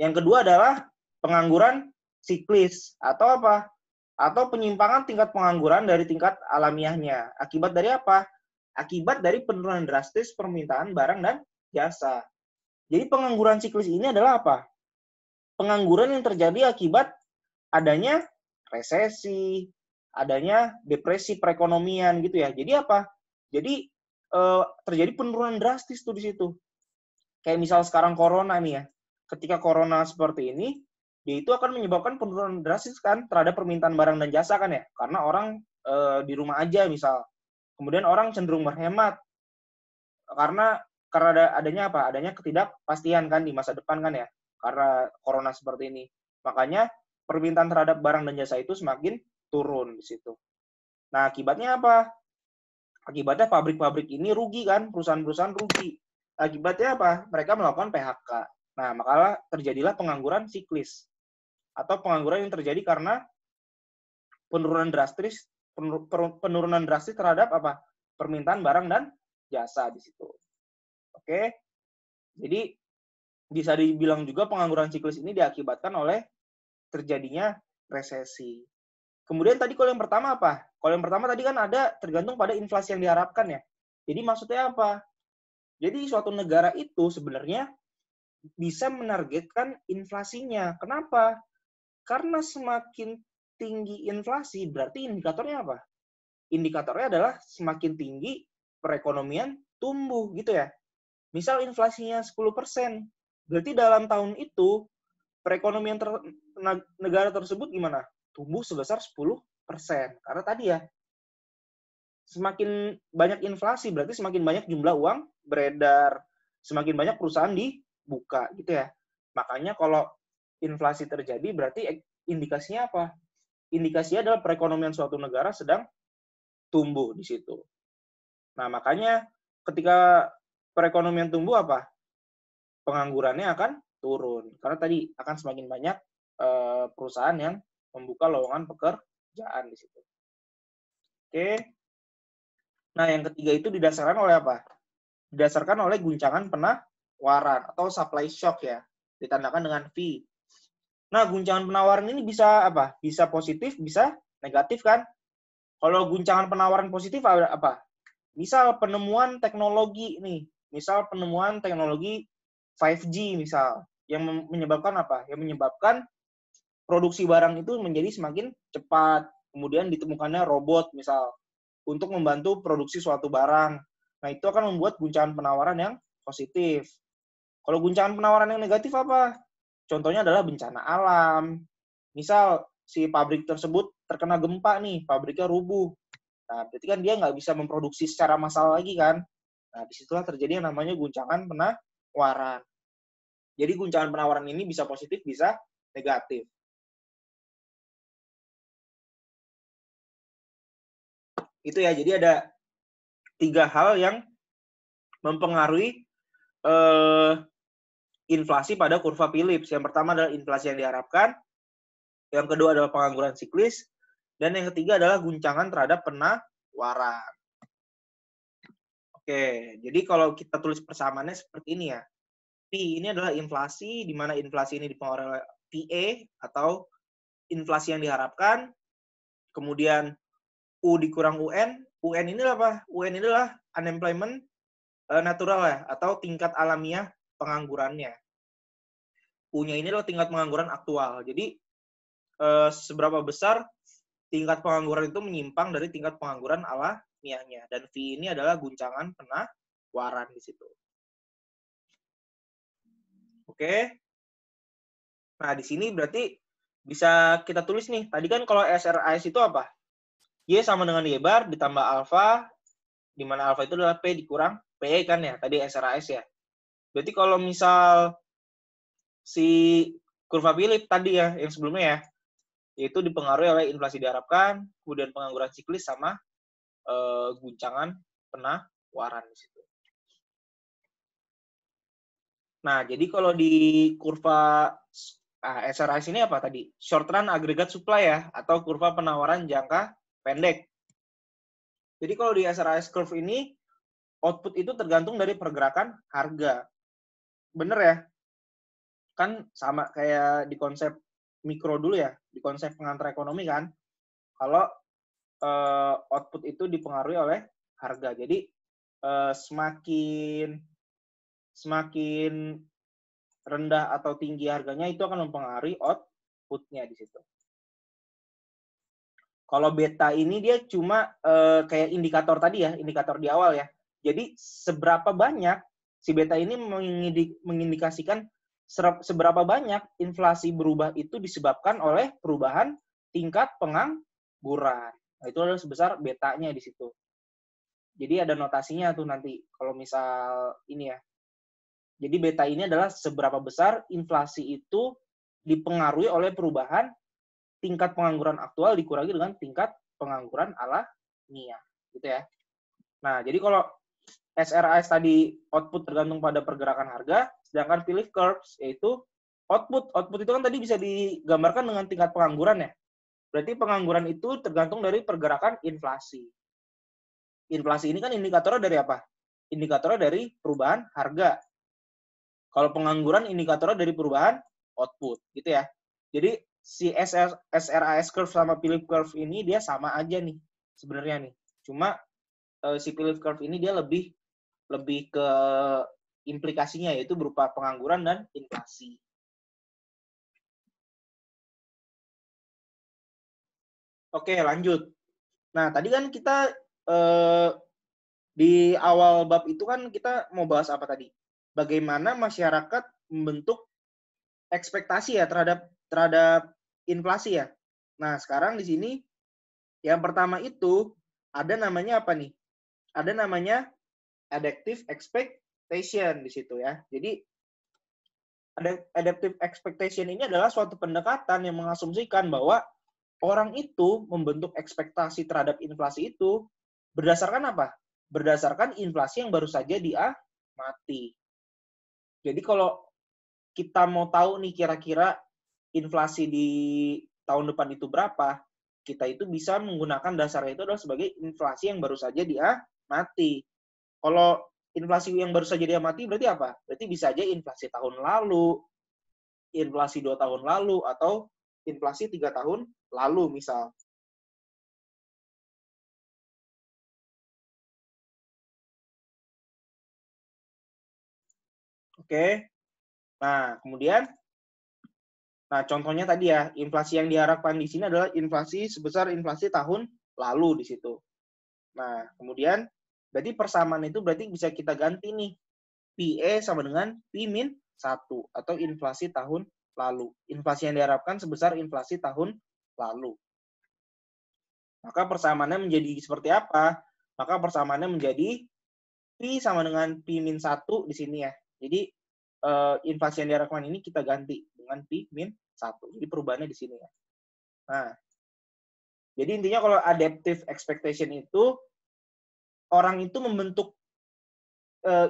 Yang kedua adalah pengangguran siklis atau apa? Atau penyimpangan tingkat pengangguran dari tingkat alamiahnya. Akibat dari apa? Akibat dari penurunan drastis permintaan barang dan jasa. Jadi pengangguran siklis ini adalah apa? Pengangguran yang terjadi akibat adanya resesi, adanya depresi perekonomian gitu ya. Jadi apa? Jadi terjadi penurunan drastis tuh di situ. Kayak misal sekarang corona nih ya. Ketika corona seperti ini, dia itu akan menyebabkan penurunan drastis kan terhadap permintaan barang dan jasa kan ya. Karena orang di rumah aja misal. Kemudian orang cenderung berhemat. Karena karena adanya apa? Adanya ketidakpastian kan di masa depan kan ya, karena corona seperti ini. Makanya permintaan terhadap barang dan jasa itu semakin turun di situ. Nah, akibatnya apa? Akibatnya pabrik-pabrik ini rugi kan, perusahaan-perusahaan rugi. Akibatnya apa? Mereka melakukan PHK. Nah, maka terjadilah pengangguran siklis atau pengangguran yang terjadi karena penurunan drastis terhadap apa? Permintaan barang dan jasa di situ. Oke. Jadi bisa dibilang juga pengangguran siklis ini diakibatkan oleh terjadinya resesi. Kemudian tadi kalau yang pertama apa? Kalau yang pertama tadi kan ada tergantung pada inflasi yang diharapkan ya. Jadi maksudnya apa? Jadi suatu negara itu sebenarnya bisa menargetkan inflasinya. Kenapa? Karena semakin tinggi inflasi berarti indikatornya apa? Indikatornya adalah semakin tinggi perekonomian tumbuh gitu ya. Misal inflasinya 10%, berarti dalam tahun itu perekonomian negara tersebut gimana? Tumbuh sebesar 10%. Karena tadi ya, semakin banyak inflasi berarti semakin banyak jumlah uang beredar, semakin banyak perusahaan dibuka gitu ya. Makanya kalau inflasi terjadi berarti indikasinya apa? Indikasinya adalah perekonomian suatu negara sedang tumbuh di situ. Nah, makanya ketika perekonomian tumbuh apa? Penganggurannya akan turun. Karena tadi akan semakin banyak perusahaan yang membuka lowongan pekerjaan di situ. Oke. Nah, yang ketiga itu didasarkan oleh apa? Didasarkan oleh guncangan penawaran atau supply shock ya. Ditandakan dengan V. Nah, guncangan penawaran ini bisa apa? Bisa positif, bisa negatif kan? Kalau guncangan penawaran positif apa? Misal penemuan teknologi nih. Misal penemuan teknologi 5G misal. Yang menyebabkan apa? Yang menyebabkan produksi barang itu menjadi semakin cepat. Kemudian ditemukannya robot misal. Untuk membantu produksi suatu barang. Nah, itu akan membuat guncangan penawaran yang positif. Kalau guncangan penawaran yang negatif apa? Contohnya adalah bencana alam. Misal, si pabrik tersebut terkena gempa nih, pabriknya rubuh. Nah, berarti kan dia nggak bisa memproduksi secara massal lagi kan? Nah, disitulah terjadi yang namanya guncangan penawaran. Jadi guncangan penawaran ini bisa positif, bisa negatif. Itu ya, jadi ada 3 hal yang mempengaruhi inflasi pada kurva Phillips. Yang pertama adalah inflasi yang diharapkan, yang kedua adalah pengangguran siklis, dan yang ketiga adalah guncangan terhadap penawaran. Oke, jadi kalau kita tulis persamaannya seperti ini ya. P ini adalah inflasi, di mana inflasi ini dipengaruhi oleh PA atau inflasi yang diharapkan. Kemudian U dikurang UN. UN ini apa? UN ini adalah unemployment natural ya, atau tingkat alamiah penganggurannya. U-nya ini adalah tingkat pengangguran aktual. Jadi seberapa besar tingkat pengangguran itu menyimpang dari tingkat pengangguran alamiahnya. Dan V ini adalah guncangan penawaran di situ. Oke. Nah, di sini berarti bisa kita tulis nih. Tadi kan kalau SRAS itu apa? Y sama dengan Y bar ditambah alfa, di mana alfa itu adalah P dikurang P kan ya, tadi SRAS ya. Berarti kalau misal si kurva Phillips tadi ya, yang sebelumnya ya, yaitu dipengaruhi oleh inflasi diharapkan, kemudian pengangguran siklis sama guncangan penawaran di situ. Nah, jadi kalau di kurva SRAS ini apa tadi? Short run aggregate supply ya, atau kurva penawaran jangka pendek. Jadi kalau di SRAS curve ini, output itu tergantung dari pergerakan harga. Bener ya? Kan sama kayak di konsep mikro dulu ya, di konsep pengantar ekonomi kan. Kalau output itu dipengaruhi oleh harga. Jadi semakin rendah atau tinggi harganya itu akan mempengaruhi outputnya di situ. Kalau beta ini dia cuma kayak indikator tadi ya, indikator di awal ya. Jadi seberapa banyak si beta ini mengindikasikan seberapa banyak inflasi berubah itu disebabkan oleh perubahan tingkat pengangguran. Nah, itu adalah sebesar betanya di situ. Jadi ada notasinya tuh nanti kalau misal ini ya. Jadi beta ini adalah seberapa besar inflasi itu dipengaruhi oleh perubahan tingkat pengangguran aktual dikurangi dengan tingkat pengangguran alamiah, gitu ya. Nah, jadi kalau SRAS tadi output tergantung pada pergerakan harga, sedangkan Phillips curves yaitu output. Output itu kan tadi bisa digambarkan dengan tingkat pengangguran ya. Berarti pengangguran itu tergantung dari pergerakan inflasi. Inflasi ini kan indikatornya dari apa? Indikatornya dari perubahan harga. Kalau pengangguran indikatornya dari perubahan output, gitu ya. Jadi si SRAS curve sama Phillips curve ini dia sama aja nih sebenarnya nih. Cuma si Phillips curve ini dia lebih ke implikasinya yaitu berupa pengangguran dan inflasi. Oke, lanjut. Nah, tadi kan kita di awal bab itu kan kita mau bahas apa tadi? Bagaimana masyarakat membentuk ekspektasi ya terhadap inflasi ya. Nah, sekarang di sini yang pertama itu ada namanya apa nih? Ada namanya adaptive expectation di situ ya. Jadi adaptive expectation ini adalah suatu pendekatan yang mengasumsikan bahwa orang itu membentuk ekspektasi terhadap inflasi itu berdasarkan apa? Berdasarkan inflasi yang baru saja diamati. Jadi kalau kita mau tahu nih kira-kira inflasi di tahun depan itu berapa, kita itu bisa menggunakan dasarnya itu adalah sebagai inflasi yang baru saja diamati. Kalau inflasi yang baru saja diamati berarti apa? Berarti bisa aja inflasi tahun lalu, inflasi 2 tahun lalu, atau inflasi 3 tahun lalu misal. Oke. Nah, kemudian contohnya tadi ya, inflasi yang diharapkan di sini adalah inflasi sebesar inflasi tahun lalu di situ. Nah, kemudian berarti persamaan itu berarti bisa kita ganti nih. PE sama dengan P-1 atau inflasi tahun lalu. Inflasi yang diharapkan sebesar inflasi tahun lalu. Maka persamaannya menjadi seperti apa? Maka persamaannya menjadi P sama dengan P-1 di sini ya. Jadi inflasi yang diharapkan ini kita ganti dengan P-1. Jadi perubahannya di sini ya. Nah, jadi intinya kalau adaptive expectation itu orang itu membentuk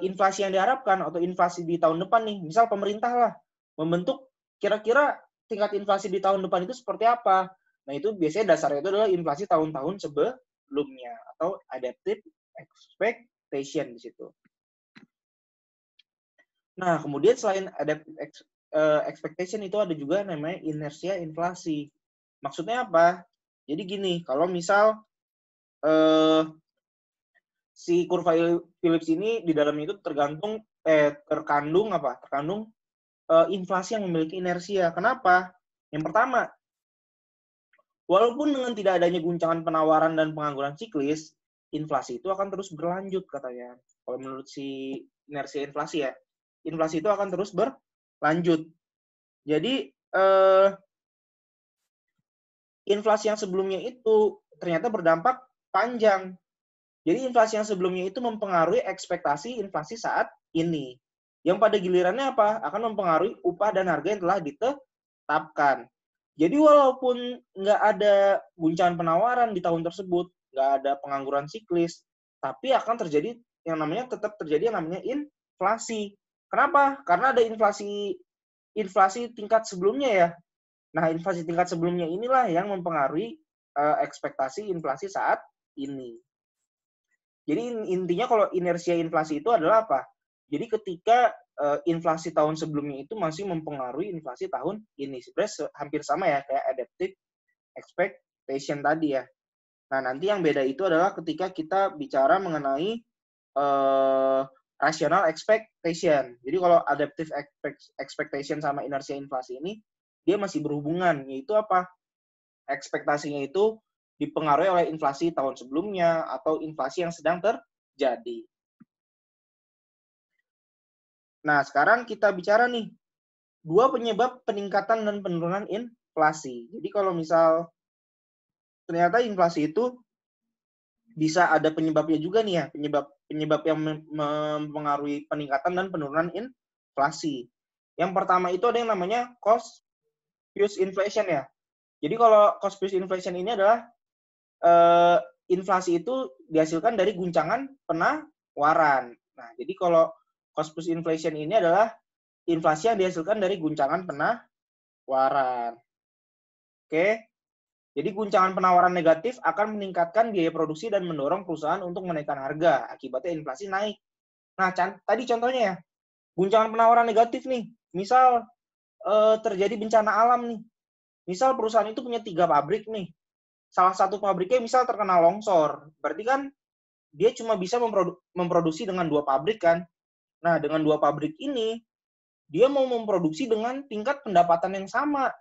inflasi yang diharapkan atau inflasi di tahun depan nih. Misal pemerintah lah membentuk kira-kira tingkat inflasi di tahun depan itu seperti apa. Nah, itu biasanya dasarnya itu adalah inflasi tahun-tahun sebelumnya atau adaptive expectation di situ. Nah, kemudian selain adaptive expectation itu ada juga namanya inersia inflasi. Maksudnya apa? Jadi gini, kalau misal si kurva Phillips ini di dalamnya itu terkandung inflasi yang memiliki inersia. Kenapa? Yang pertama, walaupun dengan tidak adanya guncangan penawaran dan pengangguran siklis, inflasi itu akan terus berlanjut katanya. Kalau menurut si inersia inflasi ya, inflasi itu akan terus berlanjut. Jadi inflasi yang sebelumnya itu ternyata berdampak panjang. Jadi inflasi yang sebelumnya itu mempengaruhi ekspektasi inflasi saat ini. Yang pada gilirannya apa? Akan mempengaruhi upah dan harga yang telah ditetapkan. Jadi walaupun nggak ada guncangan penawaran di tahun tersebut, nggak ada pengangguran siklis, tapi akan terjadi tetap terjadi yang namanya inflasi. Kenapa? Karena ada inflasi tingkat sebelumnya ya. Nah, inflasi tingkat sebelumnya inilah yang mempengaruhi ekspektasi inflasi saat ini. Jadi intinya kalau inersia inflasi itu adalah apa? Jadi ketika inflasi tahun sebelumnya itu masih mempengaruhi inflasi tahun ini. Sebenarnya hampir sama ya kayak adaptive expectation tadi ya. Nah, nanti yang beda itu adalah ketika kita bicara mengenai rational expectation. Jadi kalau adaptive expectation sama inersia inflasi ini, dia masih berhubungan, yaitu apa? Ekspektasinya itu dipengaruhi oleh inflasi tahun sebelumnya atau inflasi yang sedang terjadi. Nah, sekarang kita bicara nih, dua penyebab peningkatan dan penurunan inflasi. Jadi kalau misal ternyata inflasi itu bisa ada penyebabnya juga nih ya, penyebab yang mempengaruhi peningkatan dan penurunan inflasi. Yang pertama itu ada yang namanya cost plus inflation ya. Jadi kalau cost plus inflation ini adalah inflasi itu dihasilkan dari guncangan penawaran. Nah, jadi kalau cost plus inflation ini adalah inflasi yang dihasilkan dari guncangan penawaran. Oke. Jadi guncangan penawaran negatif akan meningkatkan biaya produksi dan mendorong perusahaan untuk menaikkan harga. Akibatnya inflasi naik. Nah, tadi contohnya ya, guncangan penawaran negatif nih. Misal terjadi bencana alam nih. Misal perusahaan itu punya 3 pabrik nih. Salah satu pabriknya misal terkena longsor. Berarti kan dia cuma bisa memproduksi dengan 2 pabrik kan. Nah, dengan 2 pabrik ini, dia mau memproduksi dengan tingkat pendapatan yang sama.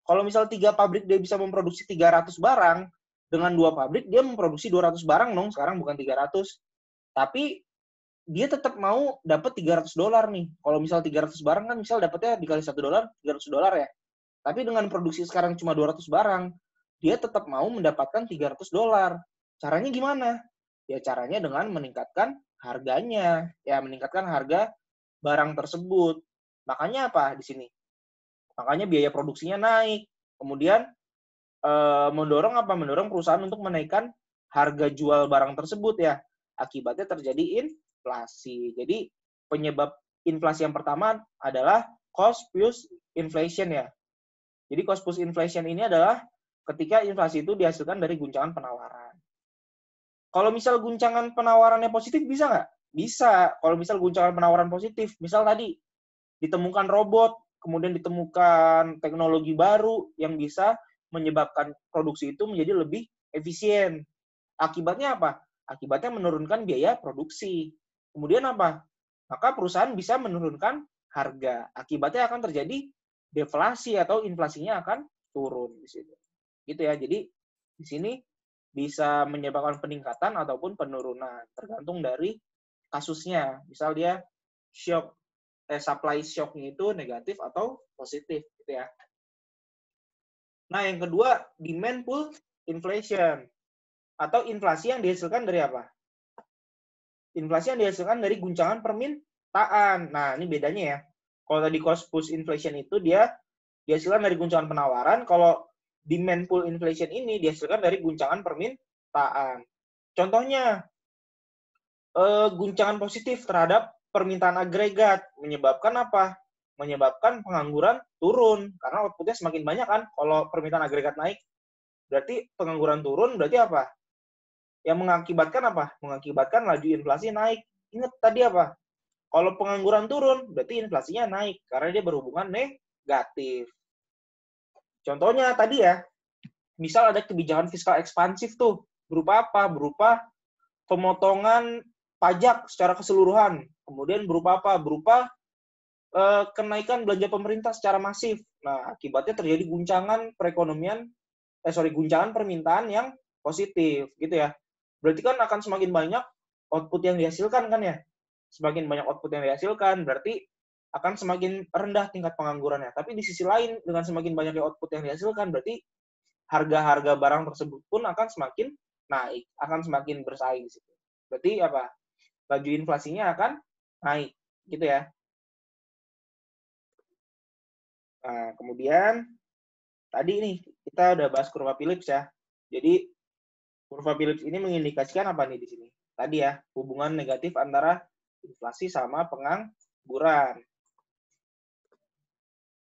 Kalau misal 3 pabrik dia bisa memproduksi 300 barang, dengan 2 pabrik dia memproduksi 200 barang dong, sekarang bukan 300. Tapi dia tetap mau dapat $300 nih. Kalau misal 300 barang kan misal dapatnya dikali $1, $300 ya. Tapi dengan produksi sekarang cuma 200 barang, dia tetap mau mendapatkan $300. Caranya gimana? Ya caranya dengan meningkatkan harganya, ya meningkatkan harga barang tersebut. Makanya apa di sini? Makanya biaya produksinya naik. Kemudian mendorong perusahaan untuk menaikkan harga jual barang tersebut ya. Akibatnya terjadi inflasi. Jadi penyebab inflasi yang pertama adalah cost plus inflation ya. Jadi cost plus inflation ini adalah ketika inflasi itu dihasilkan dari guncangan penawaran. Kalau misal guncangan penawarannya positif bisa nggak? Bisa. Kalau misal guncangan penawaran positif, misal tadi ditemukan robot, kemudian ditemukan teknologi baru yang bisa menyebabkan produksi itu menjadi lebih efisien. Akibatnya apa? Akibatnya menurunkan biaya produksi. Kemudian apa? Maka perusahaan bisa menurunkan harga. Akibatnya akan terjadi deflasi atau inflasinya akan turun di situ. Gitu ya. Jadi di sini bisa menyebabkan peningkatan ataupun penurunan, tergantung dari kasusnya. Misal dia supply shock-nya itu negatif atau positif gitu ya. Nah, yang kedua, demand pull inflation atau inflasi yang dihasilkan dari apa? Inflasi yang dihasilkan dari guncangan permintaan. Nah, ini bedanya ya. Kalau tadi cost push inflation itu dia dihasilkan dari guncangan penawaran, kalau demand pull inflation ini dihasilkan dari guncangan permintaan. Contohnya, guncangan positif terhadap permintaan agregat menyebabkan apa? Menyebabkan pengangguran turun karena outputnya semakin banyak kan. Kalau permintaan agregat naik, berarti pengangguran turun, berarti apa? Yang mengakibatkan apa? Mengakibatkan laju inflasi naik. Ingat tadi apa? Kalau pengangguran turun, berarti inflasinya naik karena dia berhubungan negatif. Contohnya tadi ya, misal ada kebijakan fiskal ekspansif tuh, berupa apa? Berupa pemotongan pajak secara keseluruhan. Kemudian berupa apa? Berupa kenaikan belanja pemerintah secara masif. Nah, akibatnya terjadi guncangan permintaan yang positif, gitu ya. Berarti kan akan semakin banyak output yang dihasilkan kan ya. Semakin banyak output yang dihasilkan, berarti akan semakin rendah tingkat penganggurannya. Tapi di sisi lain, dengan semakin banyaknya output yang dihasilkan, berarti harga-harga barang tersebut pun akan semakin naik, akan semakin bersaing di situ. Berarti apa? Laju inflasinya akan naik, gitu ya. Nah, kemudian tadi nih kita udah bahas kurva Phillips ya. Jadi kurva Phillips ini mengindikasikan apa nih di sini? Tadi ya, hubungan negatif antara inflasi sama pengangguran.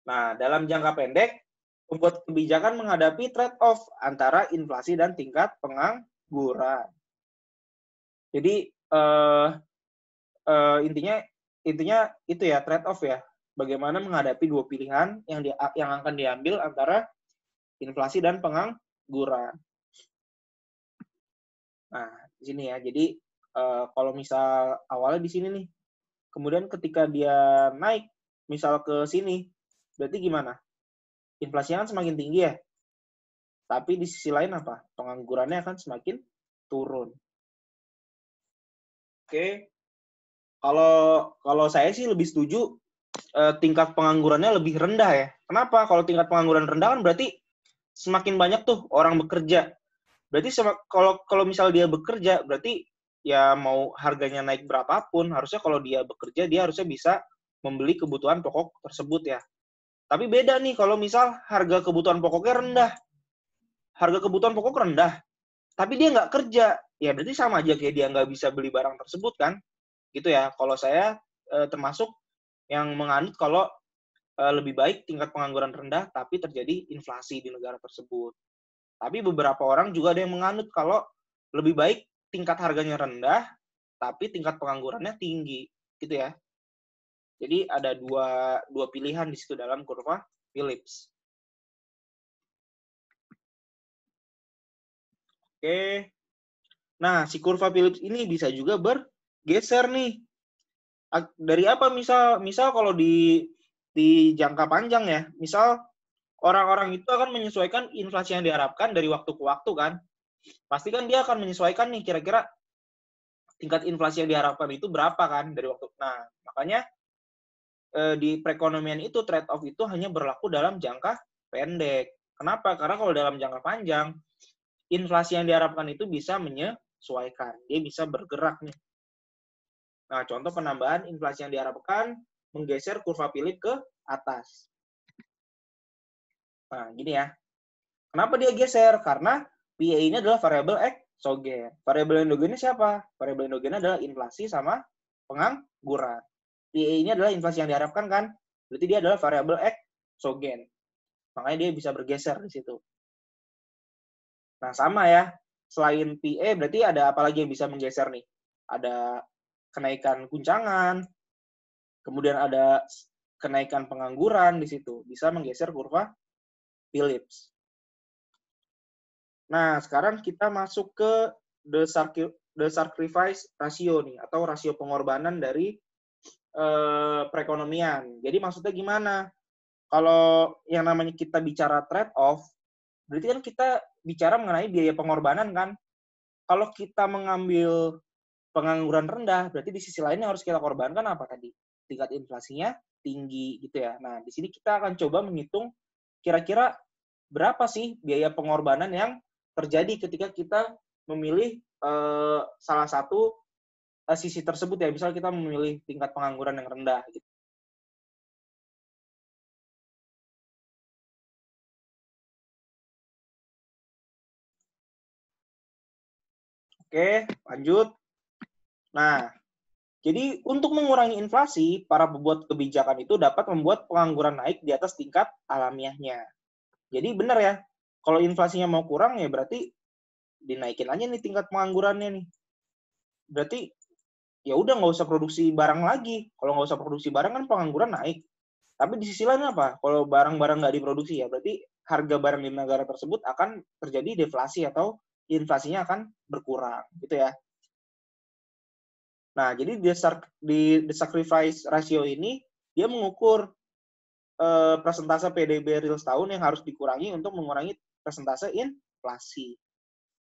Nah, dalam jangka pendek, pembuat kebijakan menghadapi trade-off antara inflasi dan tingkat pengangguran. Jadi intinya itu ya, trade-off ya. Bagaimana menghadapi dua pilihan yang akan diambil antara inflasi dan pengangguran. Nah, di sini ya. Jadi kalau misal awalnya di sini nih, kemudian ketika dia naik misal ke sini, berarti gimana? Inflasinya kan semakin tinggi ya. Tapi di sisi lain apa? Penganggurannya akan semakin turun. Oke. Kalau saya sih lebih setuju tingkat penganggurannya lebih rendah ya. Kenapa? Kalau tingkat pengangguran rendah kan berarti semakin banyak tuh orang bekerja. Berarti kalau misal dia bekerja, berarti ya mau harganya naik berapapun, harusnya kalau dia bekerja, dia harusnya bisa membeli kebutuhan pokok tersebut ya. Tapi beda nih kalau misal harga kebutuhan pokoknya rendah. Harga kebutuhan pokok rendah, tapi dia nggak kerja. Ya berarti sama aja kayak dia nggak bisa beli barang tersebut kan. Gitu ya. Kalau saya termasuk yang menganut kalau lebih baik tingkat pengangguran rendah, tapi terjadi inflasi di negara tersebut. Tapi beberapa orang juga ada yang menganut kalau lebih baik tingkat harganya rendah, tapi tingkat penganggurannya tinggi. Gitu ya. Jadi ada dua pilihan di situ dalam kurva Phillips. Oke. Nah, si kurva Phillips ini bisa juga bergeser nih. Dari apa? Misal kalau di jangka panjang ya, misal orang-orang itu akan menyesuaikan inflasi yang diharapkan dari waktu ke waktu kan. Pasti kan dia akan menyesuaikan nih kira-kira tingkat inflasi yang diharapkan itu berapa kan dari waktu. Nah, makanya di perekonomian itu trade-off itu hanya berlaku dalam jangka pendek. Kenapa? Karena kalau dalam jangka panjang, inflasi yang diharapkan itu bisa menyesuaikan. Dia bisa bergerak nih. Nah, contoh penambahan inflasi yang diharapkan menggeser kurva Phillips ke atas. Nah, gini ya. Kenapa dia geser? Karena PA ini adalah variabel eksogen. Variabel endogennya siapa? Variabel endogennya adalah inflasi sama pengangguran. PA ini adalah inflasi yang diharapkan kan? Berarti dia adalah variabel eksogen. Makanya dia bisa bergeser di situ. Nah, sama ya. Selain PA, berarti ada apa lagi yang bisa menggeser nih? Ada kenaikan guncangan, kemudian ada kenaikan pengangguran di situ. Bisa menggeser kurva Phillips. Nah, sekarang kita masuk ke the sacrifice ratio nih, atau rasio pengorbanan dari perekonomian. Jadi maksudnya gimana? Kalau yang namanya kita bicara trade-off, berarti kan kita bicara mengenai biaya pengorbanan kan? Kalau kita mengambil pengangguran rendah, berarti di sisi lain yang harus kita korbankan apa tadi? Tingkat inflasinya tinggi gitu ya. Nah, di sini kita akan coba menghitung kira-kira berapa sih biaya pengorbanan yang terjadi ketika kita memilih salah satu sisi tersebut ya. Misal kita memilih tingkat pengangguran yang rendah gitu. Oke, lanjut. Nah, jadi untuk mengurangi inflasi, para pembuat kebijakan itu dapat membuat pengangguran naik di atas tingkat alamiahnya. Jadi benar ya, kalau inflasinya mau kurang ya berarti dinaikin aja nih tingkat penganggurannya nih. Berarti ya udah nggak usah produksi barang lagi. Kalau nggak usah produksi barang kan pengangguran naik. Tapi di sisi lain apa? Kalau barang-barang nggak diproduksi ya berarti harga barang di negara tersebut akan terjadi deflasi atau inflasinya akan berkurang gitu ya. Nah, jadi di the sacrifice ratio ini dia mengukur persentase PDB real setahun yang harus dikurangi untuk mengurangi persentase inflasi.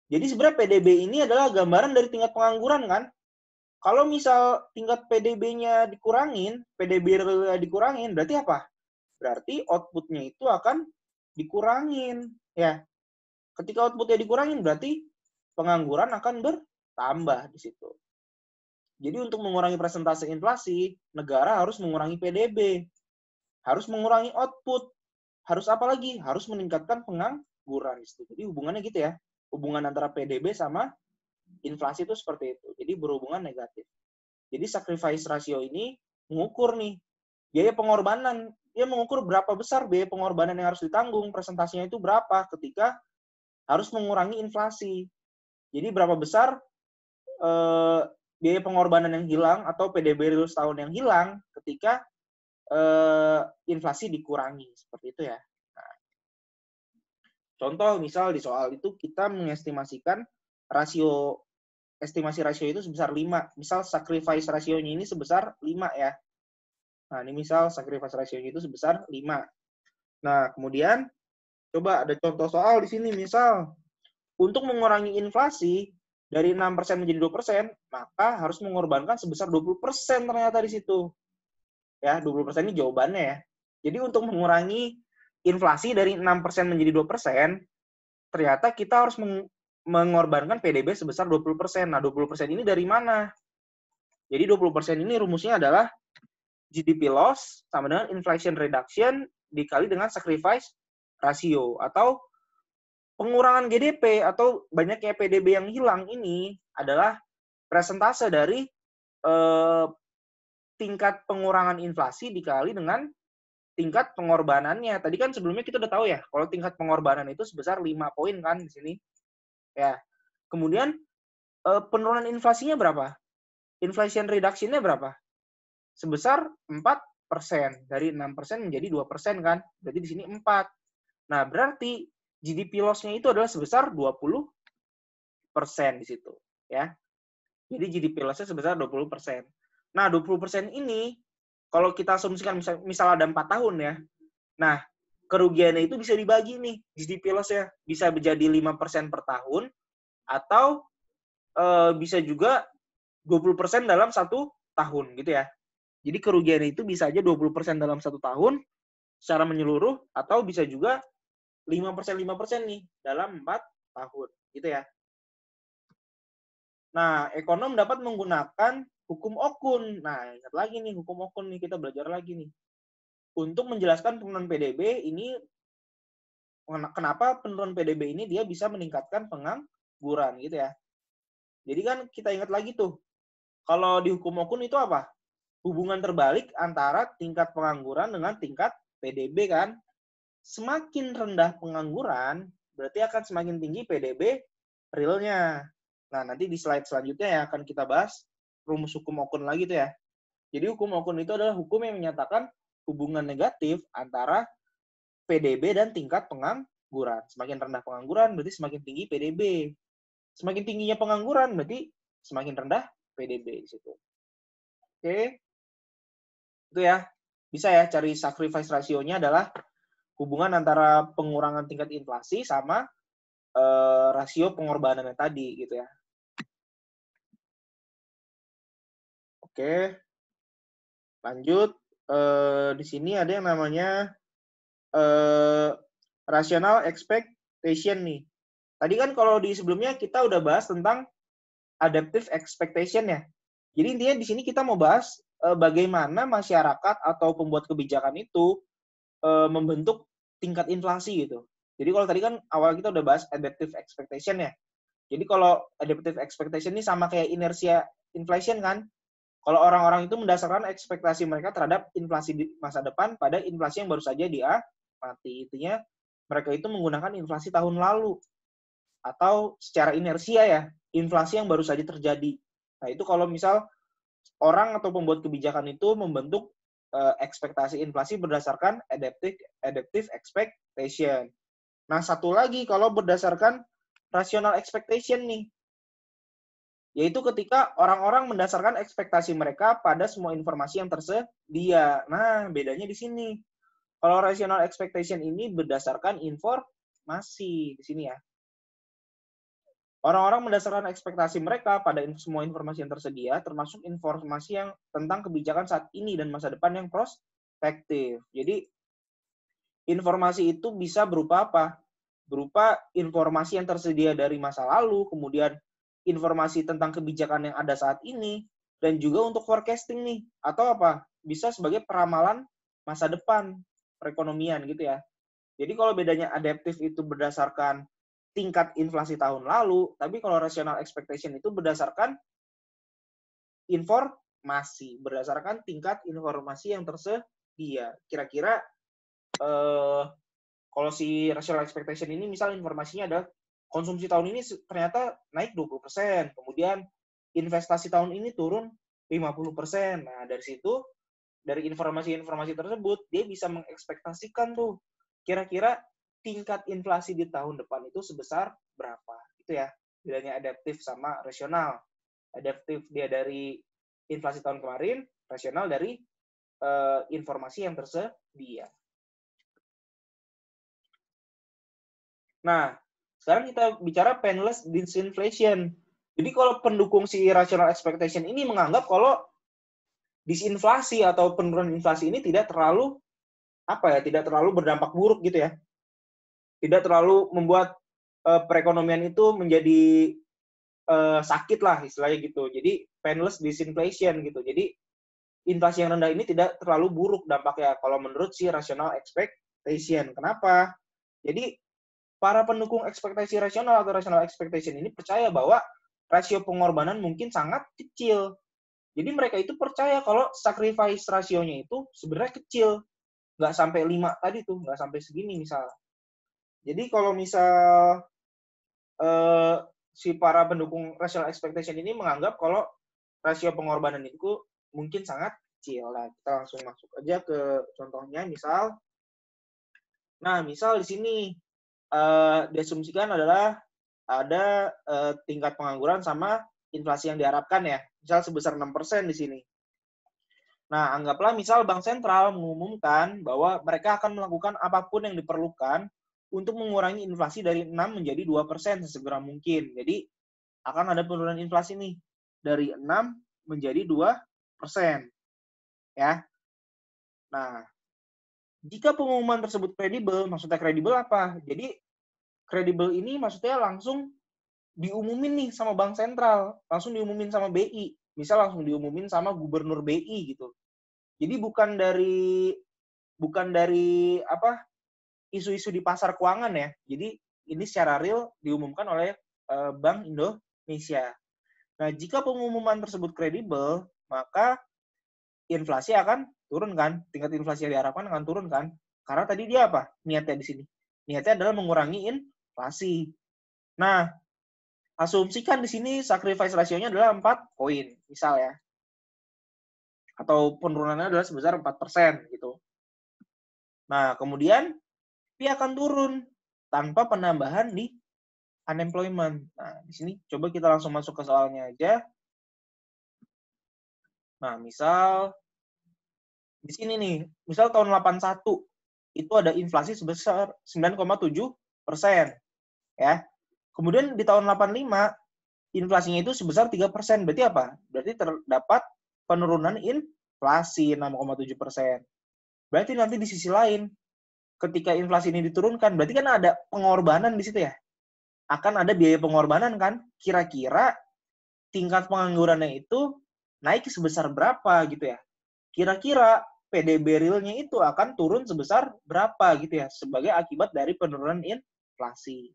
Jadi sebenarnya PDB ini adalah gambaran dari tingkat pengangguran kan? Kalau misal tingkat PDB-nya dikurangin, PDB realnya dikurangin, berarti apa? Berarti output-nya itu akan dikurangin. Ya, ketika output-nya dikurangin, berarti pengangguran akan bertambah di situ. Jadi untuk mengurangi persentase inflasi, negara harus mengurangi PDB, harus mengurangi output, harus apa lagi? Harus meningkatkan pengangguran. Jadi hubungannya gitu ya. Hubungan antara PDB sama inflasi itu seperti itu. Jadi berhubungan negatif. Jadi sacrifice ratio ini mengukur nih biaya pengorbanan. Dia mengukur berapa besar biaya pengorbanan yang harus ditanggung. Presentasinya itu berapa ketika harus mengurangi inflasi. Jadi berapa besar biaya pengorbanan yang hilang atau PDB real setahun yang hilang ketika inflasi dikurangi. Seperti itu ya. Nah, contoh misal di soal itu kita mengestimasikan estimasi rasio itu sebesar 5. Misal sacrifice rasionya ini sebesar 5 ya. Nah, ini misal sacrifice rasionya itu sebesar 5. Nah, kemudian coba ada contoh soal di sini. Misal, untuk mengurangi inflasi dari 6% menjadi 2%, maka harus mengorbankan sebesar 20% ternyata di situ. Ya, 20% ini jawabannya ya. Jadi untuk mengurangi inflasi dari 6% menjadi 2%, ternyata kita harus mengorbankan PDB sebesar 20%. Nah, 20% ini dari mana? Jadi 20% ini rumusnya adalah GDP loss sama dengan inflation reduction dikali dengan sacrifice ratio, atau pengurangan GDP atau banyaknya PDB yang hilang ini adalah persentase dari tingkat pengurangan inflasi dikali dengan tingkat pengorbanannya. Tadi kan sebelumnya kita udah tahu ya, kalau tingkat pengorbanan itu sebesar 5 poin kan di sini. Ya. Kemudian penurunan inflasinya berapa? Inflation reduction-nya berapa? Sebesar 4%. Dari 6% menjadi 2% kan? Berarti di sini 4. Nah, berarti GDP loss-nya itu adalah sebesar 20% di situ. Ya. Jadi GDP loss-nya sebesar 20%. Nah, 20% ini, kalau kita asumsikan misal ada 4 tahun ya, nah, kerugiannya itu bisa dibagi nih, GDP loss-nya. Bisa menjadi 5% per tahun, atau bisa juga 20% dalam 1 tahun gitu ya. Jadi kerugiannya itu bisa aja 20% dalam 1 tahun secara menyeluruh, atau bisa juga 5% nih dalam 4 tahun gitu ya. Nah, ekonom dapat menggunakan hukum Okun. Nah, ingat lagi nih hukum Okun nih, kita belajar lagi nih. Untuk menjelaskan penurunan PDB ini, kenapa penurunan PDB ini dia bisa meningkatkan pengangguran gitu ya. Jadi kan kita ingat lagi tuh, kalau di hukum Okun itu apa? Hubungan terbalik antara tingkat pengangguran dengan tingkat PDB kan. Semakin rendah pengangguran, berarti akan semakin tinggi PDB realnya. Nah, nanti di slide selanjutnya ya akan kita bahas rumus hukum Okun lagi tuh ya. Jadi hukum Okun itu adalah hukum yang menyatakan hubungan negatif antara PDB dan tingkat pengangguran. Semakin rendah pengangguran berarti semakin tinggi PDB. Semakin tingginya pengangguran berarti semakin rendah PDB di situ. Oke. Itu ya. Bisa ya cari sacrifice ratio-nya adalah hubungan antara pengurangan tingkat inflasi sama rasio pengorbanannya tadi gitu ya. Oke. Lanjut. Di sini ada yang namanya rational expectation nih. Tadi kan kalau di sebelumnya kita udah bahas tentang adaptive expectation ya. Jadi intinya di sini kita mau bahas bagaimana masyarakat atau pembuat kebijakan itu membentuk tingkat inflasi gitu. Jadi kalau tadi kan awal kita udah bahas adaptive expectation ya. Jadi kalau adaptive expectation ini sama kayak inertia inflation kan. Kalau orang-orang itu mendasarkan ekspektasi mereka terhadap inflasi di masa depan pada inflasi yang baru saja diamati. Intinya mereka itu menggunakan inflasi tahun lalu. Atau secara inersia ya, inflasi yang baru saja terjadi. Nah itu kalau misal orang atau pembuat kebijakan itu membentuk ekspektasi inflasi berdasarkan adaptive expectation. Nah, satu lagi kalau berdasarkan rational expectation nih, yaitu ketika orang-orang mendasarkan ekspektasi mereka pada semua informasi yang tersedia. Nah, bedanya di sini. Kalau rational expectation ini berdasarkan informasi di sini ya. Orang-orang mendasarkan ekspektasi mereka pada semua informasi yang tersedia, termasuk informasi yang tentang kebijakan saat ini dan masa depan yang prospektif. Jadi, informasi itu bisa berupa apa? Berupa informasi yang tersedia dari masa lalu, kemudian informasi tentang kebijakan yang ada saat ini, dan juga untuk forecasting nih. Atau apa? Bisa sebagai peramalan masa depan perekonomian gitu ya. Jadi kalau bedanya adaptif itu berdasarkan tingkat inflasi tahun lalu, tapi kalau rational expectation itu berdasarkan informasi, berdasarkan tingkat informasi yang tersedia. Kira-kira kalau si rational expectation ini misal informasinya adalah konsumsi tahun ini ternyata naik 20%, kemudian investasi tahun ini turun 50%. Nah, dari situ, dari informasi-informasi tersebut, dia bisa mengekspektasikan tuh kira-kira tingkat inflasi di tahun depan itu sebesar berapa. Itu ya, bedanya adaptif sama rasional. Adaptif dia dari inflasi tahun kemarin, rasional dari informasi yang tersedia. Nah, sekarang kita bicara painless disinflation. Jadi kalau pendukung si rational expectation ini menganggap kalau disinflasi atau penurunan inflasi ini tidak terlalu tidak terlalu berdampak buruk gitu ya. Tidak terlalu membuat perekonomian itu menjadi sakit lah istilahnya gitu. Jadi painless disinflation gitu. Jadi inflasi yang rendah ini tidak terlalu buruk dampaknya kalau menurut si rational expectation. Kenapa? Jadi para pendukung ekspektasi rasional atau rational expectation ini percaya bahwa rasio pengorbanan mungkin sangat kecil. Jadi mereka itu percaya kalau sacrifice rasionya itu sebenarnya kecil. Nggak sampai 5 tadi tuh, nggak sampai segini misal. Jadi kalau misal si para pendukung rational expectation ini menganggap kalau rasio pengorbanan itu mungkin sangat kecil. Nah, kita langsung masuk aja ke contohnya. Misal di sini diasumsikan adalah ada tingkat pengangguran sama inflasi yang diharapkan ya. Misal sebesar 6% di sini. Nah, anggaplah misal Bank Sentral mengumumkan bahwa mereka akan melakukan apapun yang diperlukan untuk mengurangi inflasi dari 6 menjadi 2% sesegera mungkin. Jadi, akan ada penurunan inflasi nih. Dari 6 menjadi 2%. Ya. Nah, jika pengumuman tersebut kredibel, maksudnya kredibel apa? Jadi, kredibel ini maksudnya langsung diumumin nih sama Bank Sentral. Langsung diumumin sama BI. Misal langsung diumumin sama Gubernur BI gitu. Jadi bukan dari apa isu-isu di pasar keuangan ya. Jadi ini secara real diumumkan oleh Bank Indonesia. Nah, jika pengumuman tersebut kredibel, maka inflasi akan turun kan? Tingkat inflasi yang diharapkan akan turun kan? Karena tadi dia apa? Niatnya di sini. Niatnya adalah mengurangi inflasi. Nah, asumsikan di sini sacrifice rasionya adalah 4 poin, misal ya. Atau penurunannya adalah sebesar 4% gitu. Nah, kemudian dia akan turun tanpa penambahan di unemployment. Nah, di sini coba kita langsung masuk ke soalnya aja. Nah, misal di sini nih, misal tahun 81 itu ada inflasi sebesar 9,7%, ya. Kemudian di tahun 85 inflasinya itu sebesar 3%. Berarti apa? Berarti terdapat penurunan inflasi 6,7%. Berarti nanti di sisi lain ketika inflasi ini diturunkan, berarti kan ada pengorbanan di situ ya. Akan ada biaya pengorbanan kan? Kira-kira tingkat penganggurannya itu naik sebesar berapa gitu ya. Kira-kira PDB realnya itu akan turun sebesar berapa gitu ya sebagai akibat dari penurunan inflasi.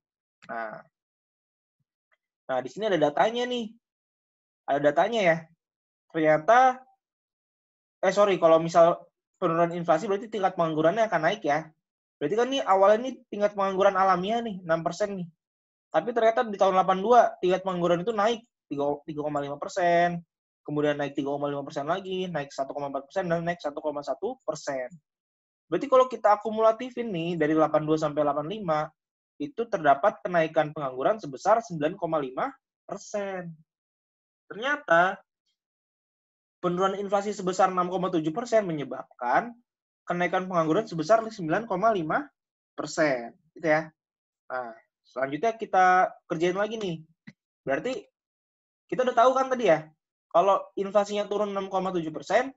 Nah, di sini ada datanya nih. Ada datanya ya. Ternyata kalau misal penurunan inflasi berarti tingkat penganggurannya akan naik ya. Berarti kan nih awalnya nih tingkat pengangguran alamiah nih 6% nih. Tapi ternyata di tahun 82 tingkat pengangguran itu naik 3,5%, kemudian naik 3,5% lagi, naik 1,4%, dan naik 1,1%. Berarti kalau kita akumulatifin nih dari 82 sampai 85, itu terdapat kenaikan pengangguran sebesar 9,5%. Ternyata penurunan inflasi sebesar 6,7% menyebabkan kenaikan pengangguran sebesar 9,5%. Gitu ya. Nah, selanjutnya kita kerjain lagi nih. Berarti kita udah tahu kan tadi ya, kalau inflasinya turun 6,7%,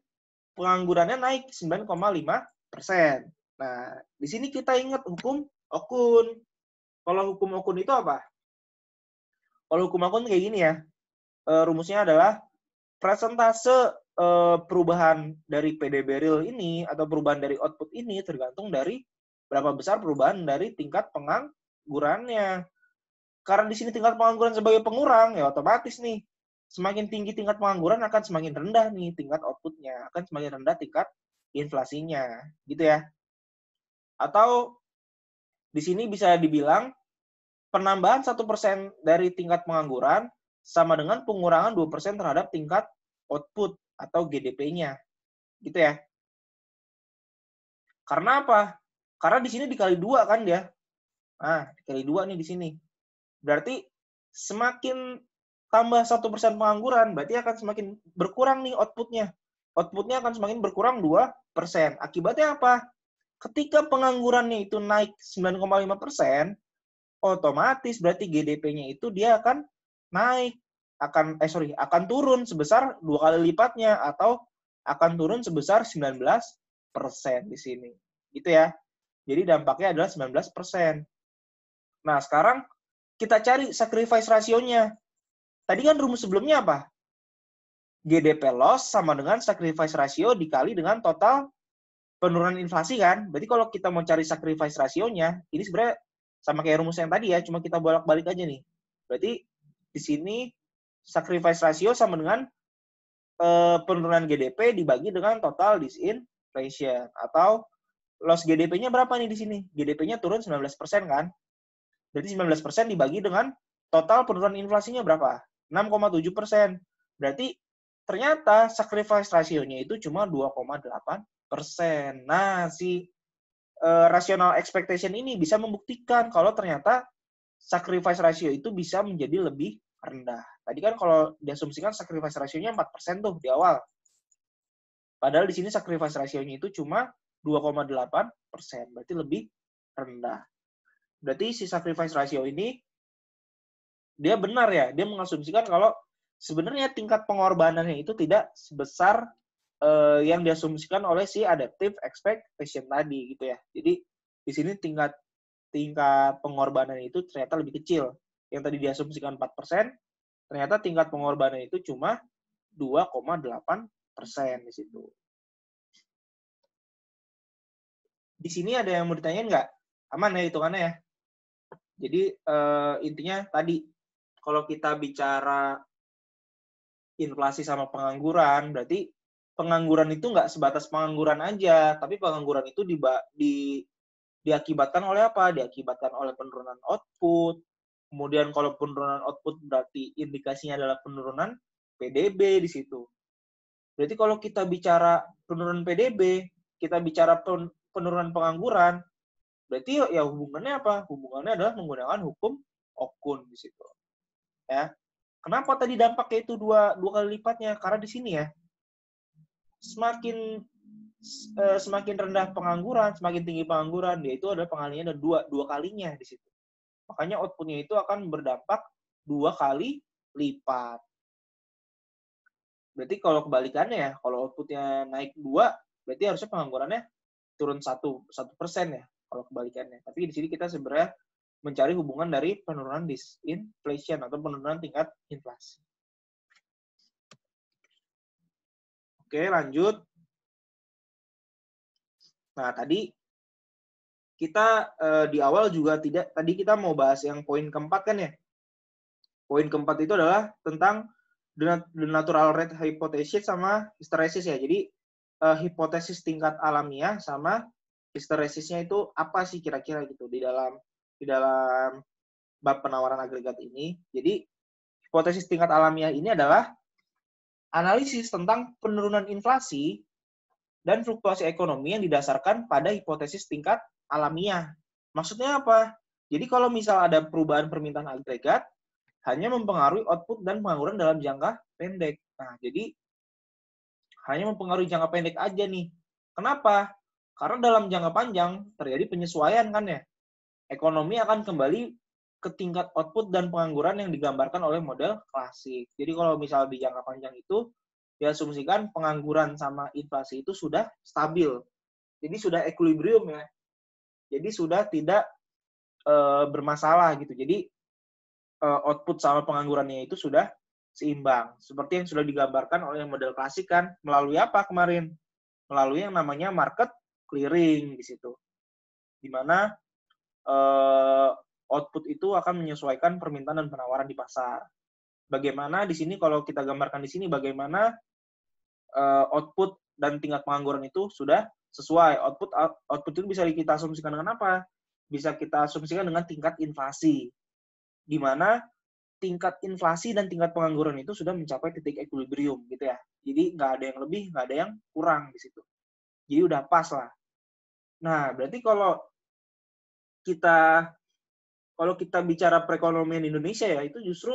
penganggurannya naik 9,5%. Nah, di sini kita ingat hukum Okun. Kalau hukum Okun itu apa? Kalau hukum Okun kayak gini ya, rumusnya adalah persentase perubahan dari PDB real ini atau perubahan dari output ini tergantung dari berapa besar perubahan dari tingkat penganggurannya. Karena di sini tingkat pengangguran sebagai pengurang, ya otomatis nih semakin tinggi tingkat pengangguran akan semakin rendah nih tingkat outputnya, akan semakin rendah tingkat inflasinya, gitu ya. Atau di sini bisa dibilang penambahan 1% dari tingkat pengangguran sama dengan pengurangan 2% terhadap tingkat output atau GDP-nya. Gitu ya. Karena apa? Karena di sini dikali 2 kan dia. Nah, dikali 2 nih di sini. Berarti semakin tambah 1% pengangguran, berarti akan semakin berkurang nih outputnya. Outputnya akan semakin berkurang 2%. Akibatnya apa? Ketika penganggurannya itu naik 9,5%, otomatis berarti GDP-nya itu dia akan naik. Akan turun sebesar 2 kali lipatnya atau akan turun sebesar 19% di sini. Gitu ya. Jadi dampaknya adalah 19%. Nah, sekarang kita cari sacrifice rasionya. Tadi kan rumus sebelumnya apa? GDP loss sama dengan sacrifice ratio dikali dengan total penurunan inflasi kan. Berarti kalau kita mau cari sacrifice rasionya, ini sebenarnya sama kayak rumus yang tadi ya, cuma kita bolak-balik aja nih. Berarti di sini sacrifice ratio sama dengan penurunan GDP dibagi dengan total disinflation. Atau loss GDP-nya berapa nih di sini? GDP-nya turun 19% kan? Berarti 19% dibagi dengan total penurunan inflasinya berapa? 6,7%. Berarti ternyata sacrifice rasionya itu cuma 2,8%. Nah, si rational expectation ini bisa membuktikan kalau ternyata sacrifice ratio itu bisa menjadi lebih rendah. Tadi kan kalau diasumsikan sacrifice rasionya 4% tuh di awal. Padahal di sini sacrifice rasionya itu cuma 2,8%. Berarti lebih rendah. Berarti si sacrifice ratio ini dia benar ya, dia mengasumsikan kalau sebenarnya tingkat pengorbanannya itu tidak sebesar yang diasumsikan oleh si adaptive expectation tadi gitu ya. Jadi di sini tingkat pengorbanan itu ternyata lebih kecil. Yang tadi diasumsikan 4%, ternyata tingkat pengorbanan itu cuma 2,8% di situ. Di sini ada yang mau ditanyain nggak? Aman ya hitungannya ya? Jadi intinya tadi, kalau kita bicara inflasi sama pengangguran, berarti pengangguran itu nggak sebatas pengangguran aja, tapi pengangguran itu diakibatkan oleh apa? Diakibatkan oleh penurunan output. Kemudian kalau penurunan output berarti indikasinya adalah penurunan PDB di situ. Berarti kalau kita bicara penurunan PDB, kita bicara penurunan pengangguran, berarti ya hubungannya apa? Hubungannya adalah menggunakan hukum Okun di situ. Ya. Kenapa tadi dampaknya itu dua kali lipatnya? Karena di sini ya, semakin rendah pengangguran, semakin tinggi pengangguran, yaitu adalah pengalinya ada dua kalinya di situ. Makanya outputnya itu akan berdampak 2 kali lipat. Berarti kalau kebalikannya ya, kalau outputnya naik 2, berarti harusnya penganggurannya turun 1% ya, kalau kebalikannya. Tapi di sini kita sebenarnya mencari hubungan dari penurunan disinflation atau penurunan tingkat inflasi. Oke, lanjut. Nah, tadi kita di awal juga tadi kita mau bahas yang poin keempat kan ya. Poin keempat itu adalah tentang the natural rate hypothesis sama hysteresis ya. Jadi hipotesis tingkat alamiah sama hysteresisnya itu apa sih kira-kira gitu di dalam bab penawaran agregat ini. Jadi hipotesis tingkat alamiah ini adalah analisis tentang penurunan inflasi dan fluktuasi ekonomi yang didasarkan pada hipotesis tingkat alamiah. Maksudnya apa? Jadi kalau misal ada perubahan permintaan agregat, hanya mempengaruhi output dan pengangguran dalam jangka pendek. Nah, jadi hanya mempengaruhi jangka pendek aja nih. Kenapa? Karena dalam jangka panjang terjadi penyesuaian kan ya. Ekonomi akan kembali ke tingkat output dan pengangguran yang digambarkan oleh model klasik. Jadi kalau misal di jangka panjang itu diasumsikan pengangguran sama inflasi itu sudah stabil. Jadi sudah equilibrium ya. Jadi sudah tidak bermasalah gitu. Jadi output sama penganggurannya itu sudah seimbang. Seperti yang sudah digambarkan oleh model klasik kan. Melalui apa kemarin? Melalui yang namanya market clearing di situ. Di mana output itu akan menyesuaikan permintaan dan penawaran di pasar. Bagaimana di sini kalau kita gambarkan di sini bagaimana output dan tingkat pengangguran itu sudah sesuai. Output itu bisa kita asumsikan dengan apa? Bisa kita asumsikan dengan tingkat inflasi. Di mana tingkat inflasi dan tingkat pengangguran itu sudah mencapai titik equilibrium gitu ya. Jadi nggak ada yang lebih, nggak ada yang kurang di situ. Jadi udah pas lah. Nah, berarti kalau kita bicara perekonomian Indonesia ya, itu justru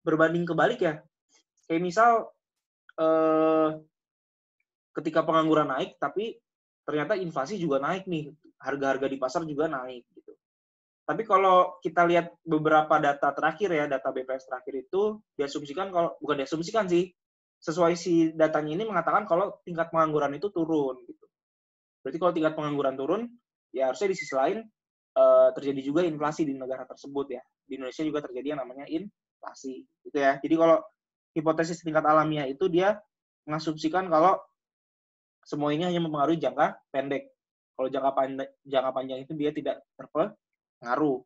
berbanding kebalik ya. Kayak misal ketika pengangguran naik, tapi ternyata inflasi juga naik nih, harga-harga di pasar juga naik gitu. Tapi kalau kita lihat beberapa data terakhir ya, data BPS terakhir itu diasumsikan bukan diasumsikan sih, sesuai si datanya ini mengatakan kalau tingkat pengangguran itu turun gitu. Berarti kalau tingkat pengangguran turun, ya harusnya di sisi lain terjadi juga inflasi di negara tersebut ya. Di Indonesia juga terjadi yang namanya inflasi, gitu ya. Jadi kalau hipotesis tingkat alamiah itu dia mengasumsikan kalau semua ini hanya mempengaruhi jangka pendek. Kalau jangka panjang itu dia tidak terpengaruh.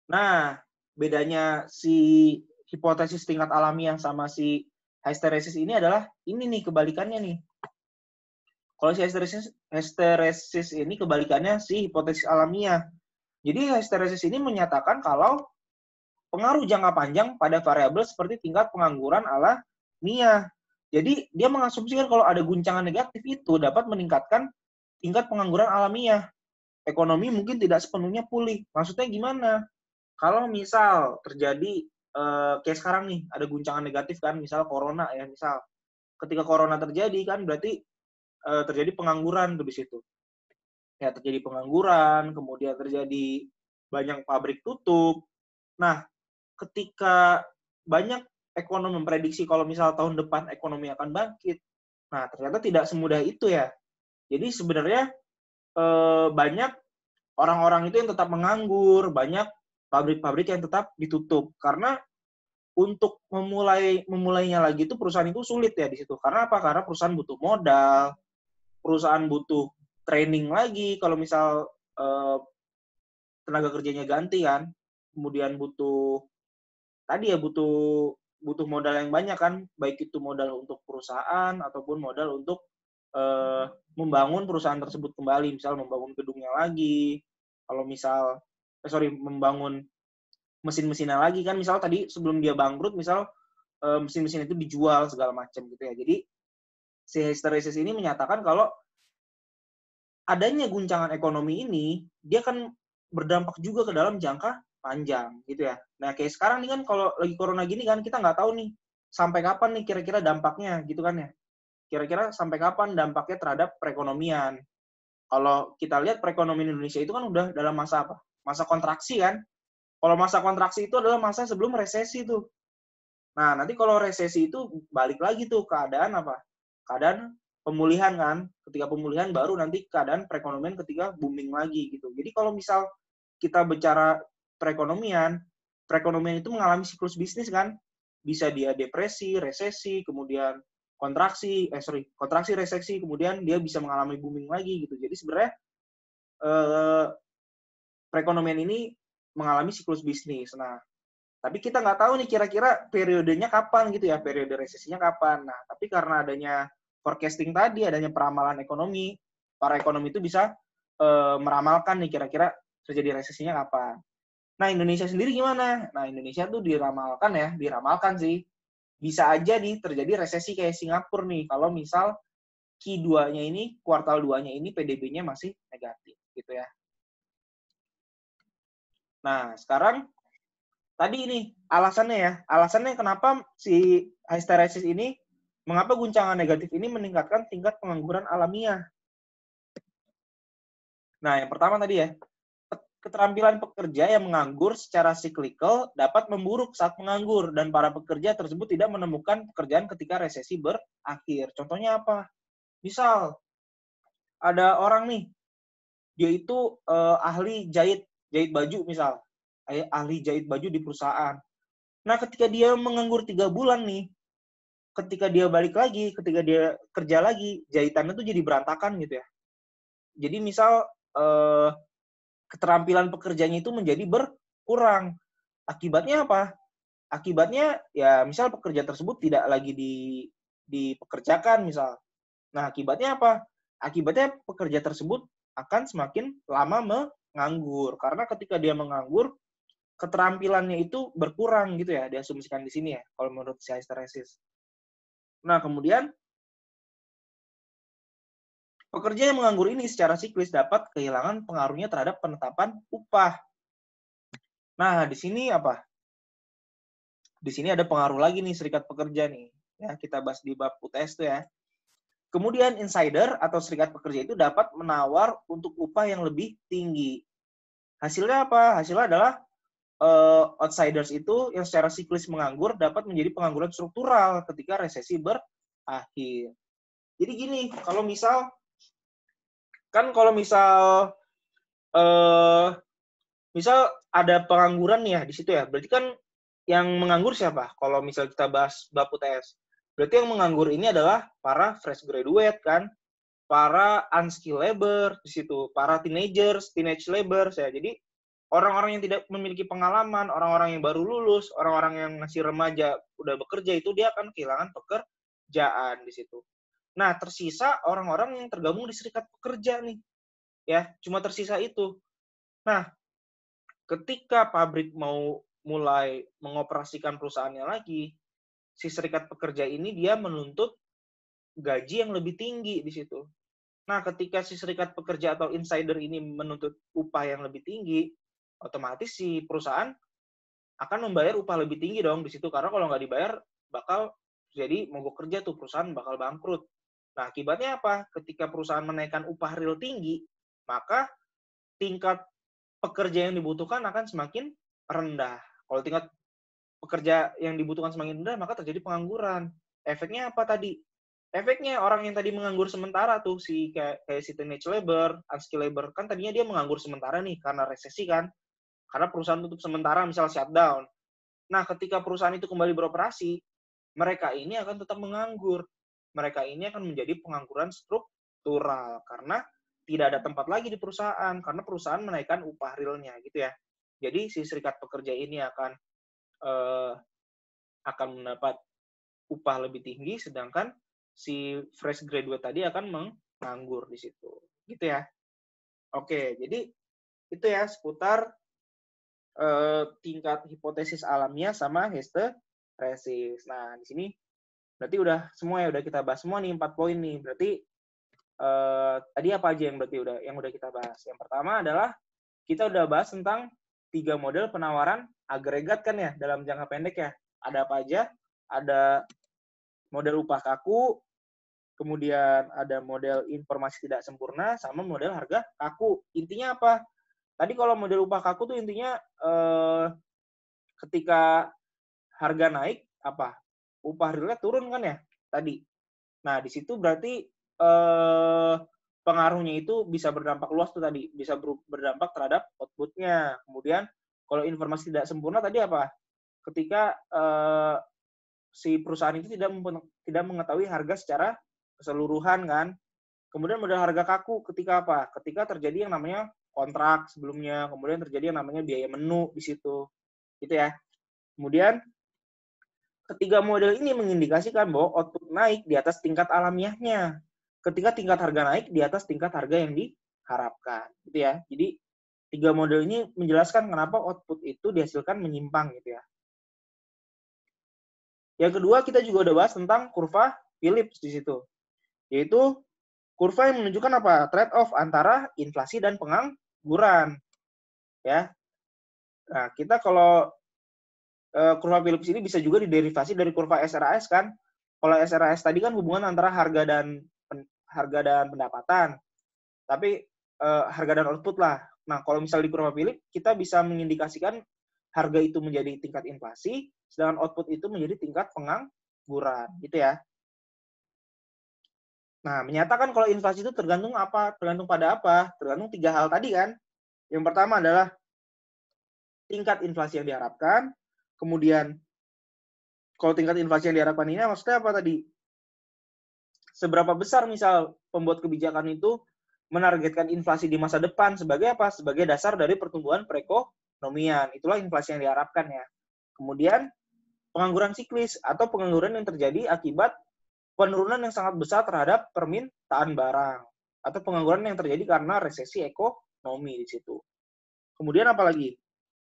Nah, bedanya si hipotesis tingkat alamiah sama si hysteresis ini adalah ini nih kebalikannya nih. Kalau si hysteresis ini kebalikannya si hipotesis alamiah. Jadi hysteresis ini menyatakan kalau pengaruh jangka panjang pada variabel seperti tingkat pengangguran alamiah. Jadi dia mengasumsikan kalau ada guncangan negatif itu dapat meningkatkan tingkat pengangguran alamiah. Ekonomi mungkin tidak sepenuhnya pulih. Maksudnya gimana? Kalau misal terjadi kayak sekarang nih ada guncangan negatif kan, misal corona ya, misal ketika corona terjadi kan berarti terjadi pengangguran tuh di situ. Ya terjadi pengangguran, kemudian terjadi banyak pabrik tutup. Nah, ketika banyak ekonom memprediksi kalau misal tahun depan ekonomi akan bangkit, nah ternyata tidak semudah itu ya. Jadi sebenarnya banyak orang-orang itu yang tetap menganggur, banyak pabrik-pabrik yang tetap ditutup karena untuk memulainya lagi itu perusahaan itu sulit ya di situ. Karena apa? Karena perusahaan butuh modal, perusahaan butuh training lagi kalau misal tenaga kerjanya ganti kan, kemudian butuh tadi ya butuh modal yang banyak kan, baik itu modal untuk perusahaan ataupun modal untuk membangun perusahaan tersebut kembali, misal membangun gedungnya lagi, kalau misal membangun mesin-mesinnya lagi kan, misal tadi sebelum dia bangkrut, misal mesin-mesin itu dijual segala macam gitu ya. Jadi si hysteresis ini menyatakan kalau adanya guncangan ekonomi ini dia akan berdampak juga ke dalam jangka panjang gitu ya. Nah kayak sekarang nih kan kalau lagi corona gini kan kita nggak tahu nih sampai kapan nih kira-kira dampaknya gitu kan ya. Kira-kira sampai kapan dampaknya terhadap perekonomian. Kalau kita lihat perekonomian Indonesia itu kan udah dalam masa apa? Masa kontraksi kan. Kalau masa kontraksi itu adalah masa sebelum resesi tuh. Nah, nanti kalau resesi itu balik lagi tuh keadaan apa? Keadaan pemulihan kan. Ketika pemulihan baru nanti keadaan perekonomian ketika booming lagi gitu. Jadi kalau misal kita bicara perekonomian itu mengalami siklus bisnis kan. Bisa dia depresi, resesi, kemudian kontraksi, resesi, kemudian dia bisa mengalami booming lagi gitu. Jadi sebenarnya perekonomian ini mengalami siklus bisnis. Nah, tapi kita nggak tahu nih kira-kira periodenya kapan gitu ya, periode resesinya kapan. Nah, tapi karena adanya forecasting tadi, adanya peramalan ekonomi, para ekonomi itu bisa meramalkan nih kira-kira terjadi resesinya kapan. Nah, Indonesia sendiri gimana? Nah, Indonesia tuh diramalkan sih. Bisa aja nih terjadi resesi kayak Singapura nih, kalau misal Q2-nya ini, kuartal 2-nya ini PDB-nya masih negatif gitu ya. Nah, sekarang tadi ini alasannya kenapa si hysteresis ini, mengapa guncangan negatif ini meningkatkan tingkat pengangguran alamiah. Nah, yang pertama tadi ya, keterampilan pekerja yang menganggur secara siklikal dapat memburuk saat menganggur dan para pekerja tersebut tidak menemukan pekerjaan ketika resesi berakhir. Contohnya apa? Misal ada orang nih, dia itu ahli jahit baju misal, ahli jahit baju di perusahaan. Nah, ketika dia menganggur 3 bulan nih, ketika dia balik lagi, ketika dia kerja lagi, jahitannya tuh jadi berantakan gitu ya. Jadi misal keterampilan pekerjanya itu menjadi berkurang. Akibatnya apa? Akibatnya ya misal pekerja tersebut tidak lagi dipekerjakan misal. Nah, akibatnya apa? Akibatnya pekerja tersebut akan semakin lama menganggur. Karena ketika dia menganggur, keterampilannya itu berkurang gitu ya, diasumsikan di sini ya, kalau menurut si hysteresis. Nah, kemudian pekerja yang menganggur ini secara siklis dapat kehilangan pengaruhnya terhadap penetapan upah. Nah, di sini apa? Di sini ada pengaruh lagi nih serikat pekerja nih. Ya, kita bahas di bab UTS tuh ya. Kemudian insider atau serikat pekerja itu dapat menawar untuk upah yang lebih tinggi. Hasilnya apa? Hasilnya adalah outsiders itu yang secara siklis menganggur dapat menjadi pengangguran struktural ketika resesi berakhir. Jadi gini, kalau misal kan kalau misal misal ada pengangguran nih ya di situ ya, berarti kan yang menganggur siapa? Kalau misal kita bahas bab UTS, berarti yang menganggur ini adalah para fresh graduate kan, para unskilled labor di situ, para teenage labor ya. Jadi orang-orang yang tidak memiliki pengalaman, orang-orang yang baru lulus, orang-orang yang masih remaja udah bekerja itu dia akan kehilangan pekerjaan di situ. Nah, tersisa orang-orang yang tergabung di serikat pekerja nih. Ya, cuma tersisa itu. Nah, ketika pabrik mau mulai mengoperasikan perusahaannya lagi, si serikat pekerja ini dia menuntut gaji yang lebih tinggi di situ. Nah, ketika si serikat pekerja atau insider ini menuntut upah yang lebih tinggi, otomatis si perusahaan akan membayar upah lebih tinggi dong di situ, karena kalau nggak dibayar bakal jadi mogok kerja tuh, perusahaan bakal bangkrut. Nah, akibatnya apa? Ketika perusahaan menaikkan upah real tinggi, maka tingkat pekerja yang dibutuhkan akan semakin rendah. Kalau tingkat pekerja yang dibutuhkan semakin rendah, maka terjadi pengangguran. Efeknya apa tadi? Efeknya orang yang tadi menganggur sementara tuh, kayak si teenage labor, unskilled labor, kan tadinya dia menganggur sementara nih karena resesi kan, karena perusahaan tutup sementara, misal shutdown. Nah, ketika perusahaan itu kembali beroperasi, mereka ini akan tetap menganggur. Mereka ini akan menjadi pengangguran struktural karena tidak ada tempat lagi di perusahaan karena perusahaan menaikkan upah realnya gitu ya. Jadi si serikat pekerja ini akan mendapat upah lebih tinggi, sedangkan si fresh graduate tadi akan menganggur di situ. Gitu ya. Oke, jadi itu ya seputar tingkat hipotesis alamiah sama histeresis. Nah, di sini berarti udah semua ya, udah kita bahas semua nih 4 poin nih. Berarti tadi apa aja yang berarti udah kita bahas? Yang pertama adalah kita udah bahas tentang 3 model penawaran agregat kan ya dalam jangka pendek ya. Ada apa aja? Ada model upah kaku, kemudian ada model informasi tidak sempurna, sama model harga kaku. Intinya apa? Tadi kalau model upah kaku tuh intinya ketika harga naik, apa? Upah realnya turun kan ya tadi. Nah, di situ berarti pengaruhnya itu bisa berdampak luas tuh tadi, bisa berdampak terhadap output-nya. Kemudian kalau informasi tidak sempurna tadi apa? Ketika si perusahaan itu tidak mengetahui harga secara keseluruhan kan. Kemudian model harga kaku ketika apa? Ketika terjadi yang namanya kontrak sebelumnya, kemudian terjadi yang namanya biaya menu di situ. Gitu ya. Kemudian ketiga model ini mengindikasikan bahwa output naik di atas tingkat alamiahnya. Ketika tingkat harga naik di atas tingkat harga yang diharapkan. Gitu ya. Jadi 3 model ini menjelaskan kenapa output itu dihasilkan menyimpang gitu ya. Yang kedua, kita juga udah bahas tentang kurva Phillips di situ. Yaitu kurva yang menunjukkan apa? Trade-off antara inflasi dan pengangguran. Ya. Nah, kita kalau kurva Phillips ini bisa juga diderivasi dari kurva SRAS kan. Kalau SRAS tadi kan hubungan antara harga dan pendapatan. Tapi harga dan output lah. Nah, kalau misal di kurva Phillips, kita bisa mengindikasikan harga itu menjadi tingkat inflasi, sedangkan output itu menjadi tingkat pengangguran, gitu ya. Nah, menyatakan kalau inflasi itu tergantung apa? Tergantung pada apa? Tergantung 3 hal tadi kan. Yang pertama adalah tingkat inflasi yang diharapkan, kemudian kalau tingkat inflasi yang diharapkan ini maksudnya apa tadi? Seberapa besar misal pembuat kebijakan itu menargetkan inflasi di masa depan sebagai apa? Sebagai dasar dari pertumbuhan perekonomian. Itulah inflasi yang diharapkan ya. Kemudian pengangguran siklis atau pengangguran yang terjadi akibat penurunan yang sangat besar terhadap permintaan barang atau pengangguran yang terjadi karena resesi ekonomi di situ. Kemudian apa lagi?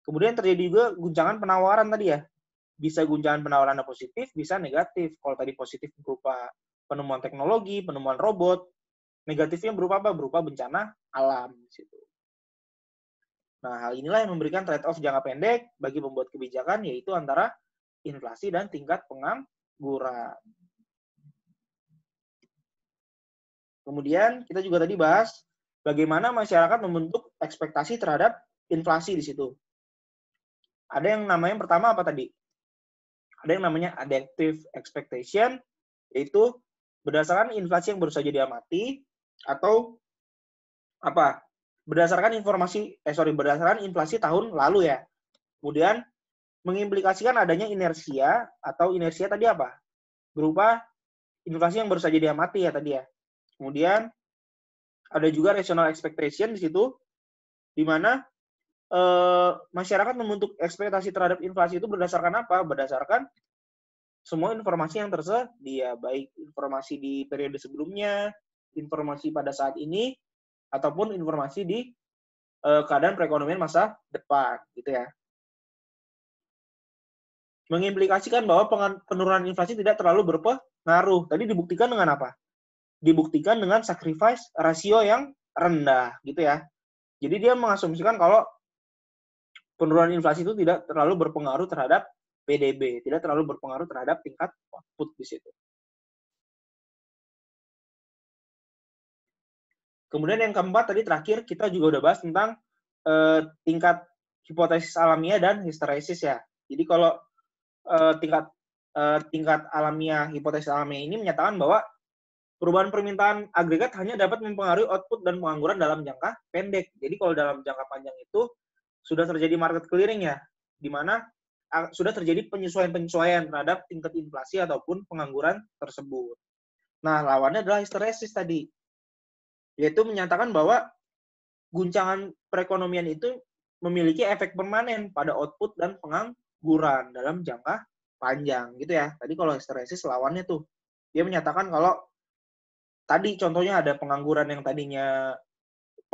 Kemudian terjadi juga guncangan penawaran tadi ya. Bisa guncangan penawaran positif, bisa negatif. Kalau tadi positif berupa penemuan teknologi, penemuan robot, negatifnya berupa apa? Berupa bencana alam di situ. Nah, hal inilah yang memberikan trade-off jangka pendek bagi pembuat kebijakan, yaitu antara inflasi dan tingkat pengangguran. Kemudian kita juga tadi bahas bagaimana masyarakat membentuk ekspektasi terhadap inflasi di situ. Ada yang namanya yang pertama apa tadi? Ada yang namanya adaptive expectation, yaitu berdasarkan inflasi yang baru saja diamati, atau apa? Berdasarkan berdasarkan inflasi tahun lalu ya. Kemudian mengimplikasikan adanya inersia atau inersia tadi apa? Berupa inflasi yang baru saja diamati ya tadi ya. Kemudian ada juga rational expectation di situ, di mana masyarakat membentuk ekspektasi terhadap inflasi itu berdasarkan apa? Berdasarkan semua informasi yang tersedia, baik informasi di periode sebelumnya, informasi pada saat ini, ataupun informasi di keadaan perekonomian masa depan, gitu ya. Mengimplikasikan bahwa penurunan inflasi tidak terlalu berpengaruh. Tadi dibuktikan dengan apa? Dibuktikan dengan sacrifice rasio yang rendah, gitu ya. Jadi dia mengasumsikan kalau penurunan inflasi itu tidak terlalu berpengaruh terhadap PDB, tidak terlalu berpengaruh terhadap tingkat output di situ. Kemudian yang keempat tadi terakhir kita juga udah bahas tentang tingkat hipotesis alamiah dan histeresis ya. Jadi kalau tingkat alamiah, hipotesis alamiah ini menyatakan bahwa perubahan permintaan agregat hanya dapat mempengaruhi output dan pengangguran dalam jangka pendek. Jadi kalau dalam jangka panjang itu sudah terjadi market clearing ya, di mana sudah terjadi penyesuaian-penyesuaian terhadap tingkat inflasi ataupun pengangguran tersebut. Nah, lawannya adalah histeresis tadi, yaitu menyatakan bahwa guncangan perekonomian itu memiliki efek permanen pada output dan pengangguran dalam jangka panjang gitu ya. Tadi kalau histeresis lawannya tuh, dia menyatakan kalau tadi contohnya ada pengangguran yang tadinya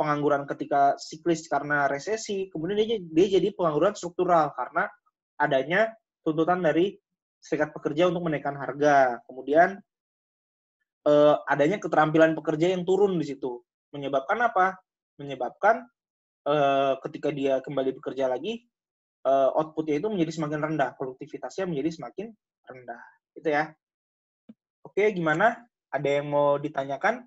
pengangguran ketika siklis karena resesi, kemudian dia jadi pengangguran struktural karena adanya tuntutan dari serikat pekerja untuk menaikkan harga. Kemudian adanya keterampilan pekerja yang turun di situ. Menyebabkan apa? Menyebabkan ketika dia kembali bekerja lagi, output-nya itu menjadi semakin rendah, produktivitasnya menjadi semakin rendah. Gitu ya. Oke, gimana? Ada yang mau ditanyakan?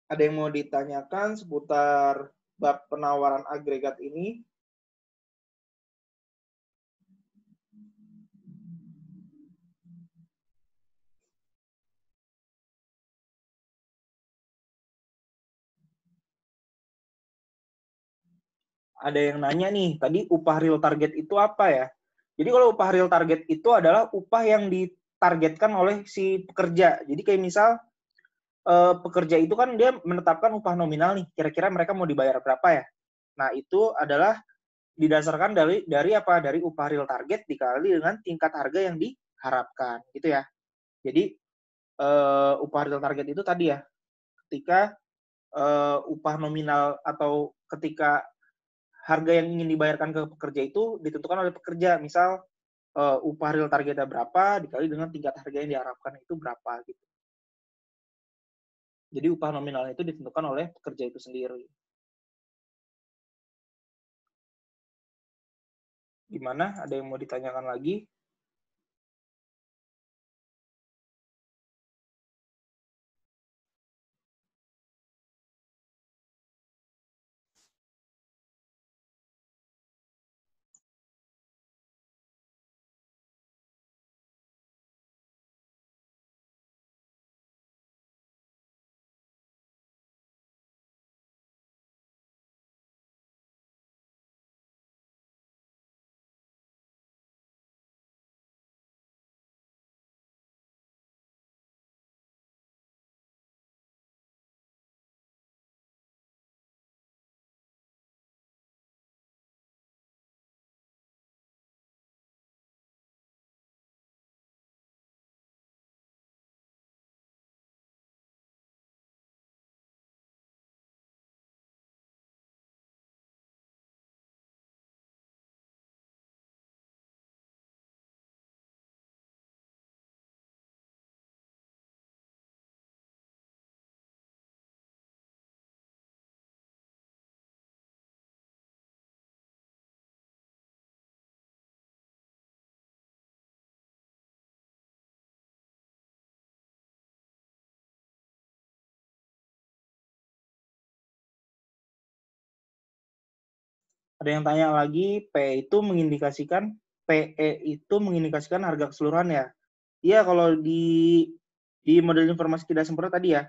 Ada yang mau ditanyakan seputar bab penawaran agregat ini? Ada yang nanya nih, tadi upah real target itu apa ya? Jadi kalau upah real target itu adalah upah yang ditargetkan oleh si pekerja. Jadi kayak misal pekerja itu kan dia menetapkan upah nominal nih, kira-kira mereka mau dibayar berapa ya? Nah, itu adalah didasarkan dari apa? Dari upah real target dikali dengan tingkat harga yang diharapkan, gitu ya. Jadi upah real target itu tadi ya, ketika upah nominal atau ketika harga yang ingin dibayarkan ke pekerja itu ditentukan oleh pekerja. Misal upah real targetnya berapa dikali dengan tingkat harga yang diharapkan itu berapa gitu. Jadi upah nominalnya itu ditentukan oleh pekerja itu sendiri. Gimana? Ada yang mau ditanyakan lagi? Ada yang tanya lagi, PE itu mengindikasikan harga keseluruhan ya. Iya, kalau di model informasi tidak sempurna tadi ya,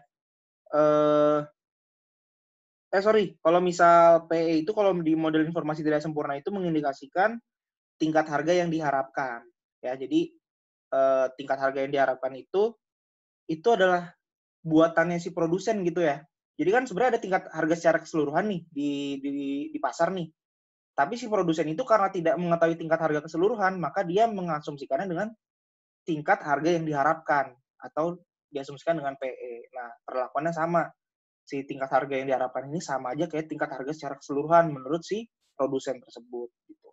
sorry, kalau misal PE itu kalau di model informasi tidak sempurna itu mengindikasikan tingkat harga yang diharapkan. Ya, jadi tingkat harga yang diharapkan itu adalah buatannya si produsen gitu ya. Jadi kan sebenarnya ada tingkat harga secara keseluruhan nih di pasar nih. Tapi si produsen itu karena tidak mengetahui tingkat harga keseluruhan, maka dia mengasumsikannya dengan tingkat harga yang diharapkan atau diasumsikan dengan PE. Nah, perlakuannya sama. Si tingkat harga yang diharapkan ini sama aja kayak tingkat harga secara keseluruhan menurut si produsen tersebut gitu.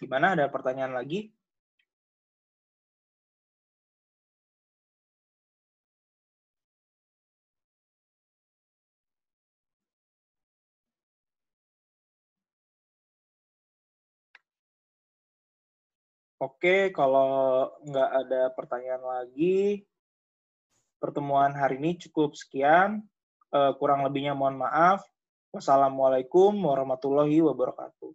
Gimana, ada pertanyaan lagi? Oke, kalau nggak ada pertanyaan lagi, pertemuan hari ini cukup sekian. Kurang lebihnya mohon maaf. Wassalamualaikum warahmatullahi wabarakatuh.